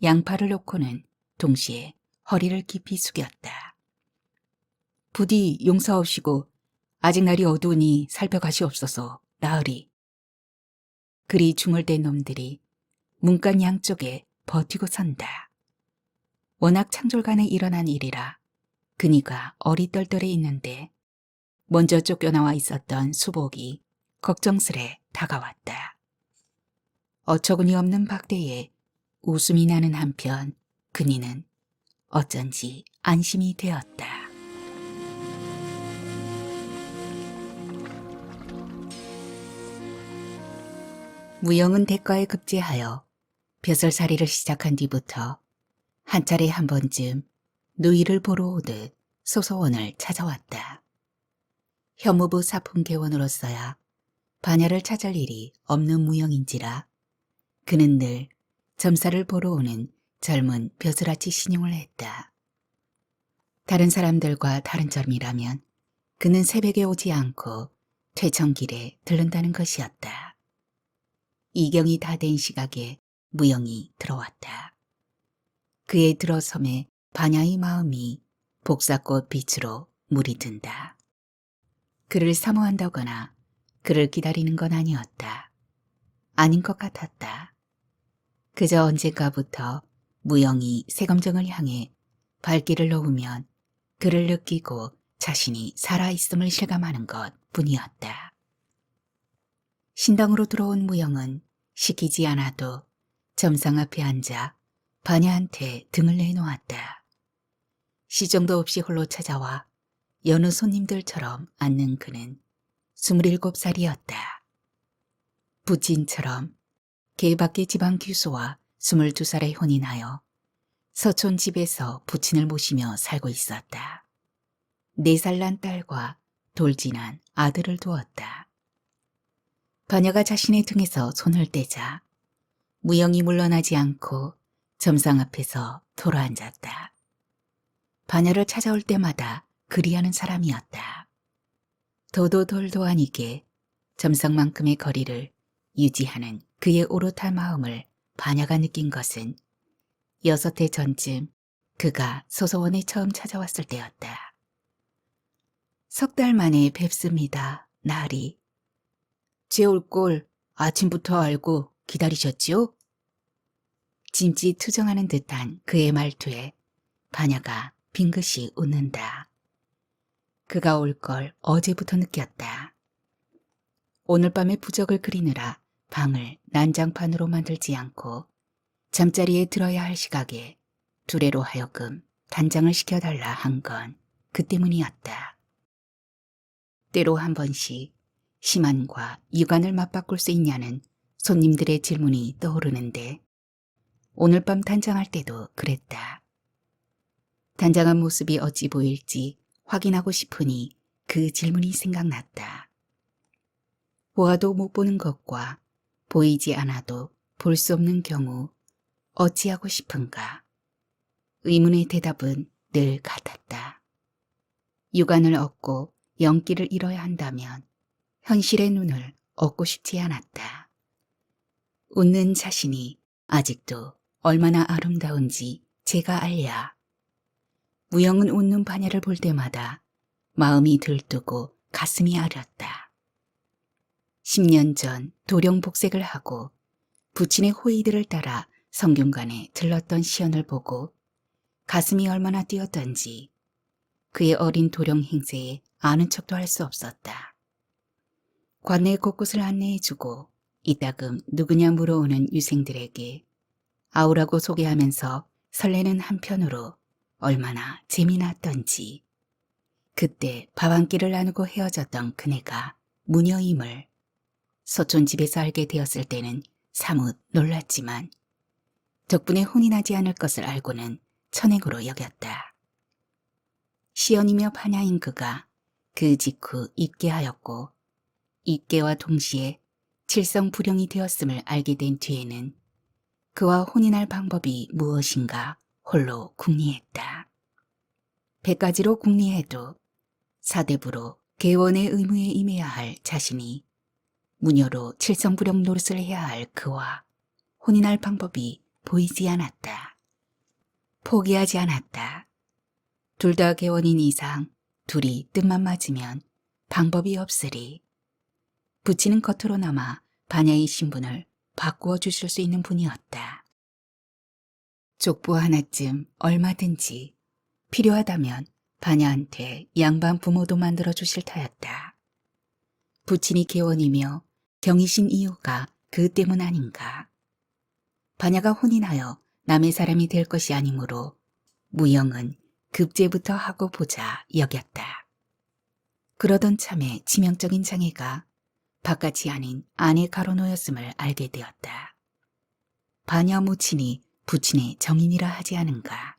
양팔을 놓고는 동시에 허리를 깊이 숙였다. 부디 용서하옵시고 아직 날이 어두우니 살펴가시옵소서 나으리. 그리 중얼댄 놈들이 문간 양쪽에 버티고 선다. 워낙 창졸간에 일어난 일이라 그니가 어리떨떨해 있는데 먼저 쫓겨나와 있었던 수복이 걱정스레 다가왔다. 어처구니 없는 박대에 웃음이 나는 한편 그니는 어쩐지 안심이 되었다. 무영은 대가에 급제하여 벼슬살이를 시작한 뒤부터 한 차례 한 번쯤 누이를 보러 오듯 소소원을 찾아왔다. 현무부 사품개원으로서야 반야를 찾을 일이 없는 무영인지라 그는 늘 점사를 보러 오는 젊은 벼슬아치 신용을 했다. 다른 사람들과 다른 점이라면 그는 새벽에 오지 않고 퇴청길에 들른다는 것이었다. 이경이 다 된 시각에 무영이 들어왔다. 그의 들어섬에 반야의 마음이 복사꽃 빛으로 물이 든다. 그를 사모한다거나 그를 기다리는 건 아니었다. 아닌 것 같았다. 그저 언젠가부터 무영이 새검정을 향해 발길을 놓으면 그를 느끼고 자신이 살아있음을 실감하는 것 뿐이었다. 신당으로 들어온 무영은 시키지 않아도 점상 앞에 앉아 반야한테 등을 내놓았다. 시정도 없이 홀로 찾아와 여느 손님들처럼 앉는 그는 27살이었다. 부친처럼 개밖의 지방 규수와 22살에 혼인하여 서촌 집에서 부친을 모시며 살고 있었다. 4살 난 딸과 돌진한 아들을 두었다. 반야가 자신의 등에서 손을 떼자 무영이 물러나지 않고 점상 앞에서 돌아앉았다. 반야를 찾아올 때마다 그리하는 사람이었다. 도도돌도 아니게 점상만큼의 거리를 유지하는 그의 오롯한 마음을 반야가 느낀 것은 6해 전쯤 그가 소소원에 처음 찾아왔을 때였다. 3달 만에 뵙습니다, 나으리. 제 올 꼴 아침부터 알고 기다리셨지요? 짐짓 투정하는 듯한 그의 말투에 반야가 빙긋이 웃는다. 그가 올 걸 어제부터 느꼈다. 오늘 밤에 부적을 그리느라 방을 난장판으로 만들지 않고 잠자리에 들어야 할 시각에 두레로 하여금 단장을 시켜달라 한 건 그 때문이었다. 때로 한 번씩 심한과 유관을 맞바꿀 수 있냐는 손님들의 질문이 떠오르는데 오늘 밤 단장할 때도 그랬다. 단장한 모습이 어찌 보일지 확인하고 싶으니 그 질문이 생각났다. 보아도 못 보는 것과 보이지 않아도 볼 수 없는 경우 어찌하고 싶은가? 의문의 대답은 늘 같았다. 유관을 얻고 영기를 잃어야 한다면 현실의 눈을 얻고 싶지 않았다. 웃는 자신이 아직도 얼마나 아름다운지 제가 알랴. 무영은 웃는 반야를 볼 때마다 마음이 들뜨고 가슴이 아렸다. 10년 전 도령 복색을 하고 부친의 호의들을 따라 성균관에 들렀던 시연을 보고 가슴이 얼마나 뛰었던지 그의 어린 도령 행세에 아는 척도 할 수 없었다. 관내 곳곳을 안내해주고 이따금 누구냐 물어오는 유생들에게 아우라고 소개하면서 설레는 한편으로 얼마나 재미났던지. 그때 밥 한 끼를 나누고 헤어졌던 그네가 무녀임을 서촌집에서 알게 되었을 때는 사뭇 놀랐지만 덕분에 혼이 나지 않을 것을 알고는 천행으로 여겼다. 시연이며 파냐인 그가 그 직후 입계하였고 입계와 동시에 칠성불령이 되었음을 알게 된 뒤에는 그와 혼인할 방법이 무엇인가 홀로 궁리했다. 100가지로 궁리해도 사대부로 계원의 의무에 임해야 할 자신이 무녀로 칠성불령 노릇을 해야 할 그와 혼인할 방법이 보이지 않았다. 포기하지 않았다. 둘 다 개원인 이상 둘이 뜻만 맞으면 방법이 없으리. 부치는 겉으로나마 반야의 신분을 바꾸어 주실 수 있는 분이었다. 족보 하나쯤 얼마든지 필요하다면 반야한테 양반 부모도 만들어 주실 터였다. 부친이 개원이며 경이신 이유가 그 때문 아닌가. 반야가 혼인하여 남의 사람이 될 것이 아니므로 무영은 급제부터 하고 보자 여겼다. 그러던 참에 치명적인 장애가 바깥이 아닌 안에 가로놓였음을 알게 되었다. 반야 모친이 부친의 정인이라 하지 않은가.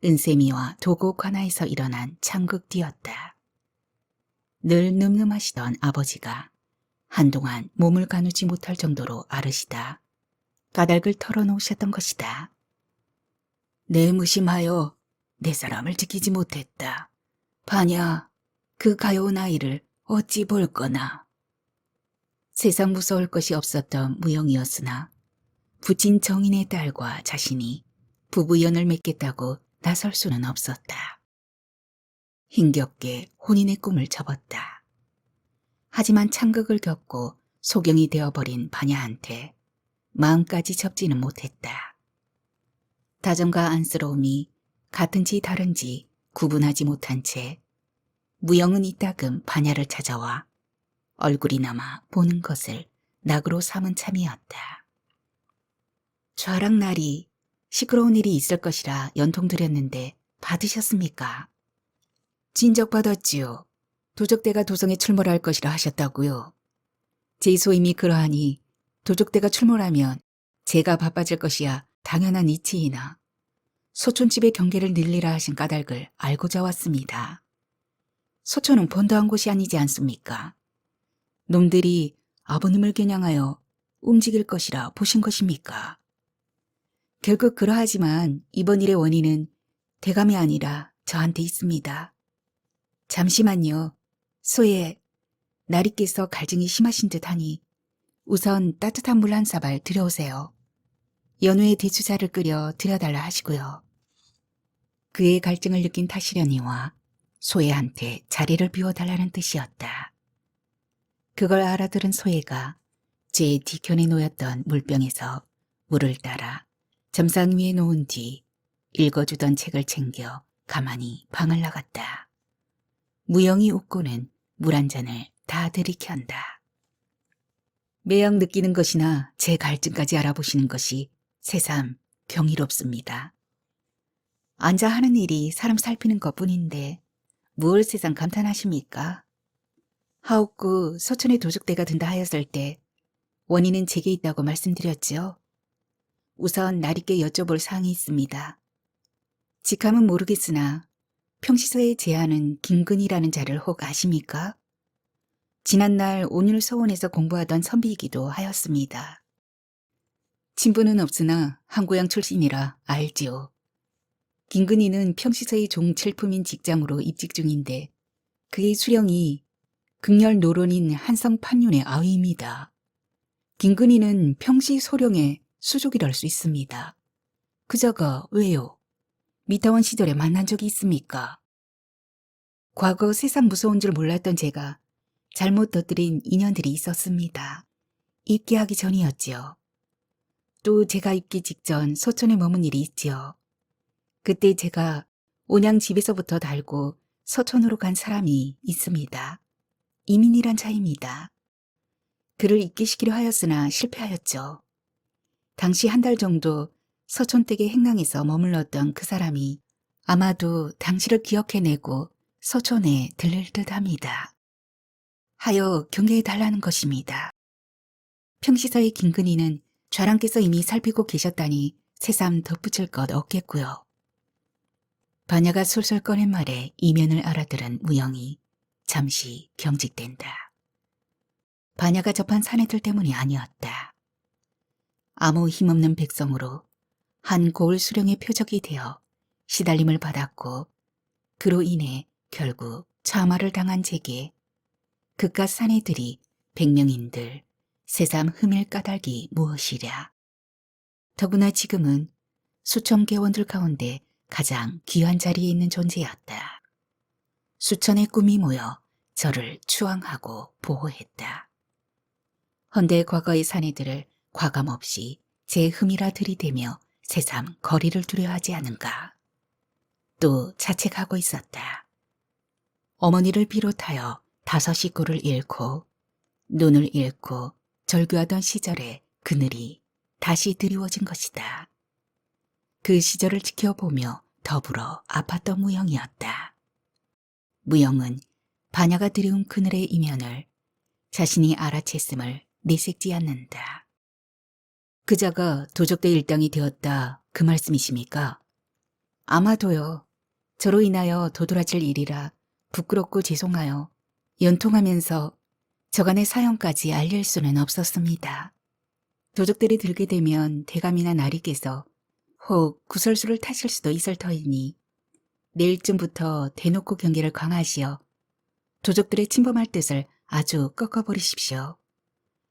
은세미와 도고 관하에서 일어난 참극뒤였다. 늘 늠름하시던 아버지가 한동안 몸을 가누지 못할 정도로 앓으시다 까닭을 털어놓으셨던 것이다. 내 무심하여 내 사람을 지키지 못했다. 반야, 그 가여운 아이를 어찌 볼 거나. 세상 무서울 것이 없었던 무영이었으나 부친 정인의 딸과 자신이 부부연을 맺겠다고 나설 수는 없었다. 힘겹게 혼인의 꿈을 접었다. 하지만 창극을 겪고 소경이 되어버린 반야한테 마음까지 접지는 못했다. 다정과 안쓰러움이 같은지 다른지 구분하지 못한 채 무영은 이따금 반야를 찾아와 얼굴이나마 보는 것을 낙으로 삼은 참이었다. 좌락날이 시끄러운 일이 있을 것이라 연통드렸는데 받으셨습니까? 진적받았지요. 도적대가 도성에 출몰할 것이라 하셨다고요. 제 소임이 그러하니 도적대가 출몰하면 제가 바빠질 것이야 당연한 이치이나 소촌집의 경계를 늘리라 하신 까닭을 알고자 왔습니다. 소촌은 번더한 곳이 아니지 않습니까? 놈들이 아버님을 겨냥하여 움직일 것이라 보신 것입니까? 결국 그러하지만 이번 일의 원인은 대감이 아니라 저한테 있습니다. 잠시만요. 소예, 나리께서 갈증이 심하신 듯하니 우선 따뜻한 물 한 사발 들여오세요. 연후에 대추자를 끓여 들여달라 하시고요. 그의 갈증을 느낀 타시련이와 소예한테 자리를 비워달라는 뜻이었다. 그걸 알아들은 소예가 제 뒤편에 놓였던 물병에서 물을 따라 점상 위에 놓은 뒤 읽어주던 책을 챙겨 가만히 방을 나갔다. 무영이 웃고는 물 한 잔을 다 들이켠다. 매형 느끼는 것이나 제 갈증까지 알아보시는 것이 새삼 경이롭습니다. 앉아 하는 일이 사람 살피는 것뿐인데 뭘 세상 감탄하십니까? 하옵구 서촌에 도적대가 든다 하였을 때 원인은 제게 있다고 말씀드렸지요. 우선 나리께 여쭤볼 사항이 있습니다. 직함은 모르겠으나 평시서에 제하는 김근이라는 자를 혹 아십니까? 지난날 온율 서원에서 공부하던 선비이기도 하였습니다. 친분은 없으나 한고향 출신이라 알지요. 김근이는 평시서의 종칠품인 직장으로 입직 중인데 그의 수령이 극렬 노론인 한성 판윤의 아위입니다. 김근이는 평시 소령의 수족이랄 수 있습니다. 그자가 왜요? 미타원 시절에 만난 적이 있습니까? 과거 세상 무서운 줄 몰랐던 제가 잘못 터뜨린 인연들이 있었습니다. 입기 하기 전이었지요. 또 제가 입기 직전 소촌에 머문 일이 있지요. 그때 제가 온양 집에서부터 달고 서촌으로 간 사람이 있습니다. 이민이란 자입니다. 그를 입기시키려 하였으나 실패하였죠. 당시 한 달 정도 서촌댁의 행랑에서 머물렀던 그 사람이 아마도 당시를 기억해내고 서촌에 들를 듯합니다. 하여 경계해 달라는 것입니다. 평시서의 김근희는 좌랑께서 이미 살피고 계셨다니 새삼 덧붙일 것 없겠고요. 반야가 솔솔 꺼낸 말에 이면을 알아들은 무영이 잠시 경직된다. 반야가 접한 사내들 때문이 아니었다. 아무 힘없는 백성으로 한 고을 수령의 표적이 되어 시달림을 받았고 그로 인해 결국 참화를 당한 제게 그깟 사내들이 백명인들 새삼 흠일 까닭이 무엇이랴. 더구나 지금은 수천 개원들 가운데 가장 귀한 자리에 있는 존재였다. 수천의 꿈이 모여 저를 추앙하고 보호했다. 헌데 과거의 사내들을 과감없이 제 흠이라 들이대며 새삼 거리를 두려워하지 않은가. 또 자책하고 있었다. 어머니를 비롯하여 5 식구를 잃고 눈을 잃고 절규하던 시절의 그늘이 다시 드리워진 것이다. 그 시절을 지켜보며 더불어 아팠던 무영이었다. 무영은 반야가 드리운 그늘의 이면을 자신이 알아챘음을 내색지 않는다. 그자가 도적대 일당이 되었다 그 말씀이십니까? 아마도요. 저로 인하여 도드라질 일이라 부끄럽고 죄송하여 연통하면서 저간의 사연까지 알릴 수는 없었습니다. 도적들이 들게 되면 대감이나 나리께서 혹 구설수를 타실 수도 있을 터이니 내일쯤부터 대놓고 경계를 강화하시어 도적들의 침범할 뜻을 아주 꺾어버리십시오.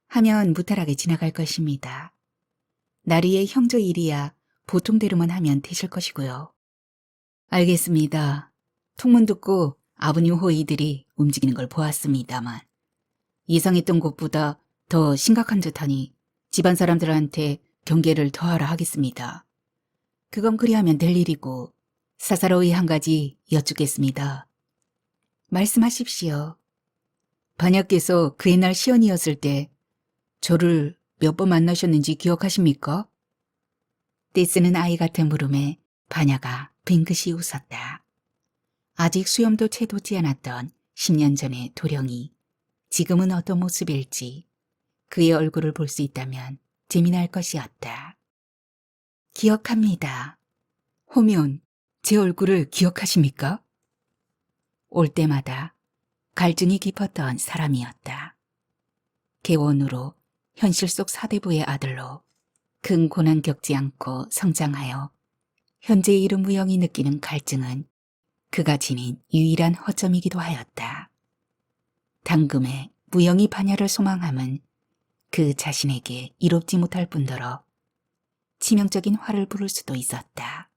하면 무탈하게 지나갈 것입니다. 나리의 형조 일이야 보통대로만 하면 되실 것이고요. 알겠습니다. 통문 듣고 아버님 호의들이 움직이는 걸 보았습니다만 예상했던 것보다 더 심각한 듯하니 집안 사람들한테 경계를 더하라 하겠습니다. 그건 그리하면 될 일이고 사사로이 한 가지 여쭙겠습니다. 말씀하십시오. 반야께서 그 옛날 시연이었을 때 저를 몇 번 만나셨는지 기억하십니까? 떼쓰는 아이 같은 물음에 반야가 빙긋이 웃었다. 아직 수염도 채 돋지 않았던 10년 전의 도령이 지금은 어떤 모습일지 그의 얼굴을 볼 수 있다면 재미날 것이었다. 기억합니다. 호면, 제 얼굴을 기억하십니까? 올 때마다 갈증이 깊었던 사람이었다. 개원으로 현실 속 사대부의 아들로 큰 고난 겪지 않고 성장하여 현재 이름 무영이 느끼는 갈증은 그가 지닌 유일한 허점이기도 하였다. 당금에 무영이 반야를 소망함은 그 자신에게 이롭지 못할 뿐더러 치명적인 화를 부를 수도 있었다.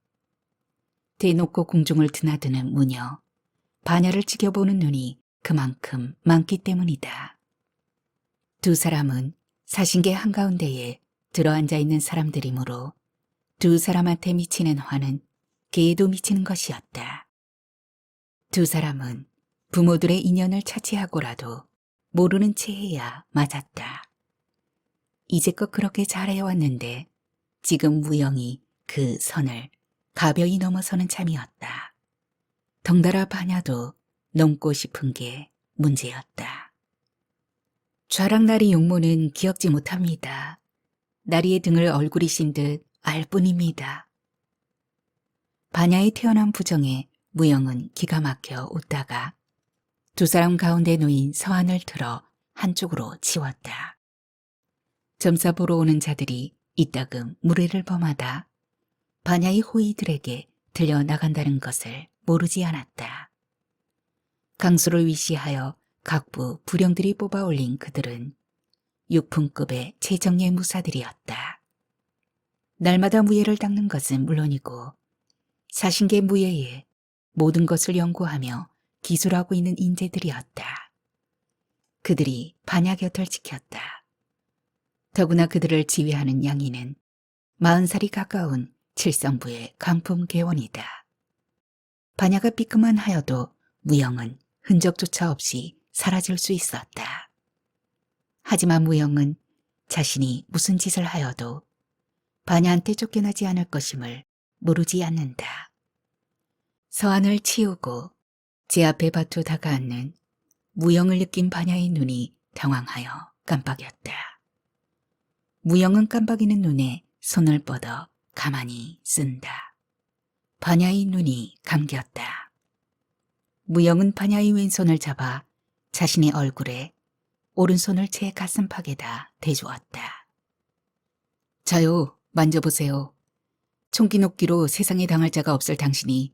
대놓고 궁중을 드나드는 무녀, 반야를 지켜보는 눈이 그만큼 많기 때문이다. 두 사람은 사신계 한가운데에 들어앉아 있는 사람들이므로 두 사람한테 미치는 화는 개에도 미치는 것이었다. 두 사람은 부모들의 인연을 차치하고라도 모르는 채 해야 맞았다. 이제껏 그렇게 잘해왔는데 지금 무영이 그 선을 가벼이 넘어서는 참이었다. 덩달아 반야도 넘고 싶은 게 문제였다. 좌랑나리 용모는 기억지 못합니다. 나리의 등을 얼굴이신 듯 알 뿐입니다. 반야의 태어난 부정에 무영은 기가 막혀 웃다가 두 사람 가운데 놓인 서한을 틀어 한쪽으로 치웠다. 점사 보러 오는 자들이 이따금 무례를 범하다 반야의 호의들에게 들려나간다는 것을 모르지 않았다. 강수를 위시하여 각부 부령들이 뽑아올린 그들은 육품급의 최정예 무사들이었다. 날마다 무예를 닦는 것은 물론이고 사신계 무예에 모든 것을 연구하며 기술하고 있는 인재들이었다. 그들이 반야 곁을 지켰다. 더구나 그들을 지휘하는 양이는 40살이 가까운 칠성부의 강품 개원이다. 반야가 삐끔만 하여도 무영은 흔적조차 없이 사라질 수 있었다. 하지만 무영은 자신이 무슨 짓을 하여도 반야한테 쫓겨나지 않을 것임을 모르지 않는다. 서한을 치우고 제 앞에 바투 다가앉는 무영을 느낀 반야의 눈이 당황하여 깜빡였다. 무영은 깜빡이는 눈에 손을 뻗어 가만히 쓴다. 반야의 눈이 감겼다. 무영은 반야의 왼손을 잡아 자신의 얼굴에 오른손을 제 가슴팍에다 대주었다. 자요, 만져보세요. 총기 높기로 세상에 당할 자가 없을 당신이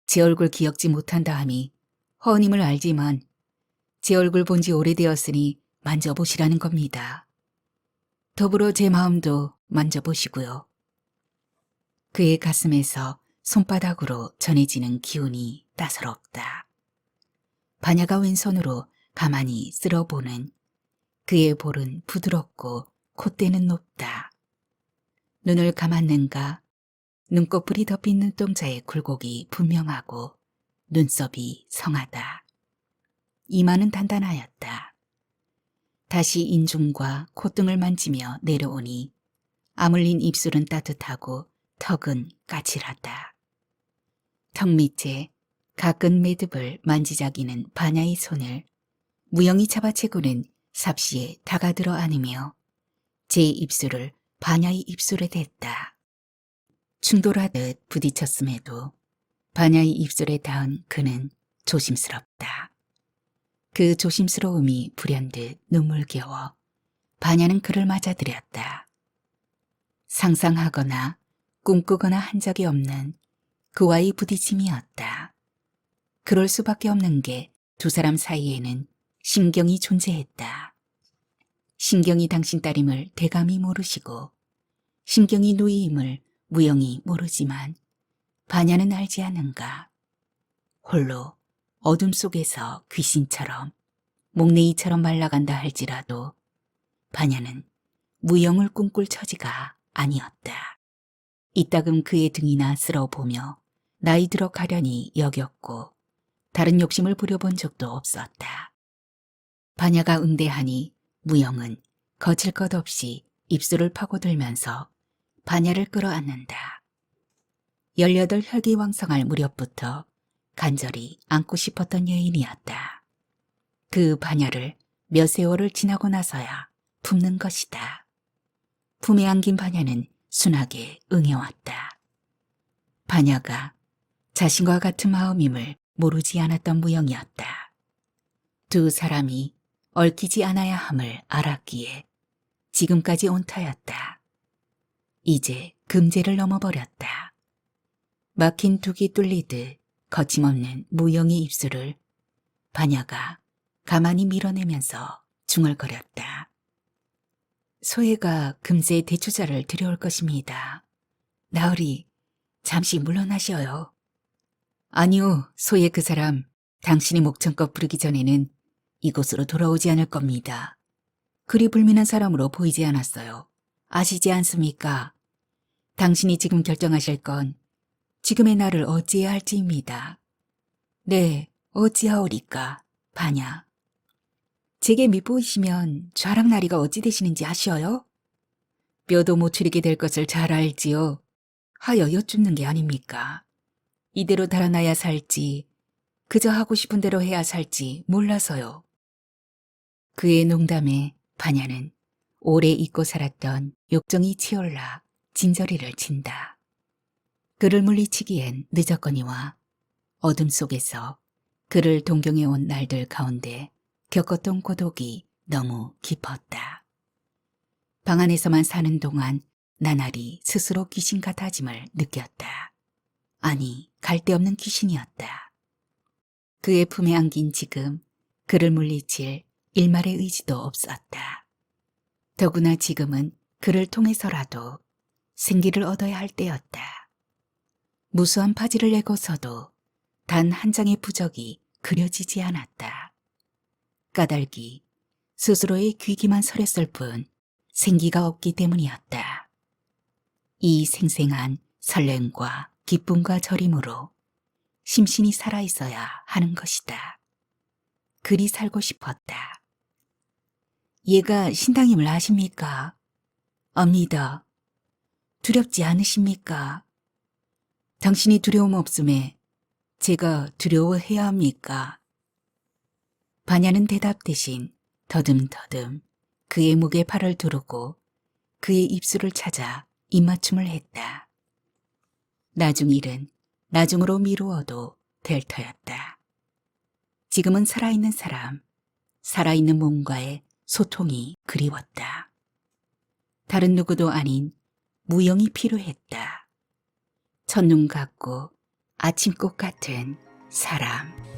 제 얼굴 기억지 못한다 함이 허언임을 알지만 제 얼굴 본 지 오래되었으니 만져보시라는 겁니다. 더불어 제 마음도 만져보시고요. 그의 가슴에서 손바닥으로 전해지는 기운이 따사롭다. 반야가 왼손으로 가만히 쓸어보는 그의 볼은 부드럽고 콧대는 높다. 눈을 감았는가 눈꺼풀이 덮인 눈동자의 굴곡이 분명하고 눈썹이 성하다. 이마는 단단하였다. 다시 인중과 콧등을 만지며 내려오니 아물린 입술은 따뜻하고 턱은 까칠하다. 턱 밑에 가끈 매듭을 만지작이는 반야의 손을 무영이 잡아채고는 삽시에 다가들어 안으며 제 입술을 반야의 입술에 댔다. 충돌하듯 부딪혔음에도 반야의 입술에 닿은 그는 조심스럽다. 그 조심스러움이 불현듯 눈물겨워 반야는 그를 맞아들였다. 상상하거나 꿈꾸거나 한 적이 없는 그와의 부딪힘이었다. 그럴 수밖에 없는 게 두 사람 사이에는 신경이 존재했다. 신경이 당신 딸임을 대감이 모르시고 신경이 누이임을 무영이 모르지만 반야는 알지 않은가. 홀로 어둠 속에서 귀신처럼 목내이처럼 말라간다 할지라도 반야는 무영을 꿈꿀 처지가 아니었다. 이따금 그의 등이나 쓸어보며 나이 들어 가련히 여겼고 다른 욕심을 부려본 적도 없었다. 반야가 응대하니 무영은 거칠 것 없이 입술을 파고들면서 반야를 끌어안는다. 18 혈기왕성할 무렵부터 간절히 안고 싶었던 여인이었다. 그 반야를 몇 세월을 지나고 나서야 품는 것이다. 품에 안긴 반야는 순하게 응해왔다. 반야가 자신과 같은 마음임을 모르지 않았던 무영이었다. 두 사람이 얽히지 않아야 함을 알았기에 지금까지 온 터였다. 이제 금제를 넘어버렸다. 막힌 둑이 뚫리듯 거침없는 무영의 입술을 반야가 가만히 밀어내면서 중얼거렸다. 소혜가 금세 대추자를 들여올 것입니다. 나으리, 잠시 물러나시어요. 아니요, 소혜 그 사람 당신이 목청껏 부르기 전에는 이곳으로 돌아오지 않을 겁니다. 그리 불민한 사람으로 보이지 않았어요. 아시지 않습니까? 당신이 지금 결정하실 건 지금의 나를 어찌해야 할지입니다. 네, 어찌하오리까, 반야. 제게 밉보이시면 좌랑나리가 어찌 되시는지 아시어요? 뼈도 못 추리게 될 것을 잘 알지요. 하여 여쭙는 게 아닙니까? 이대로 달아나야 살지, 그저 하고 싶은 대로 해야 살지 몰라서요. 그의 농담에 반야는 오래 잊고 살았던 욕정이 치올라 진저리를 친다. 그를 물리치기엔 늦었거니와 어둠 속에서 그를 동경해온 날들 가운데 겪었던 고독이 너무 깊었다. 방 안에서만 사는 동안 나날이 스스로 귀신 같아짐을 느꼈다. 아니, 갈데없는 귀신이었다. 그의 품에 안긴 지금 그를 물리칠 일말의 의지도 없었다. 더구나 지금은 그를 통해서라도 생기를 얻어야 할 때였다. 무수한 파지를 내고서도 단 한 장의 부적이 그려지지 않았다. 까닭이 스스로의 귀기만 설했을 뿐 생기가 없기 때문이었다. 이 생생한 설렘과 기쁨과 절임으로 심신이 살아있어야 하는 것이다. 그리 살고 싶었다. 얘가 신당임을 아십니까? 압니다. 두렵지 않으십니까? 당신이 두려움 없음에 제가 두려워해야 합니까? 반야는 대답 대신 더듬더듬 그의 목에 팔을 두르고 그의 입술을 찾아 입맞춤을 했다. 나중 일은 나중으로 미루어도 될 터였다. 지금은 살아있는 사람, 살아있는 몸과의 소통이 그리웠다. 다른 누구도 아닌 무영이 필요했다. 첫눈 같고 아침꽃 같은 사람.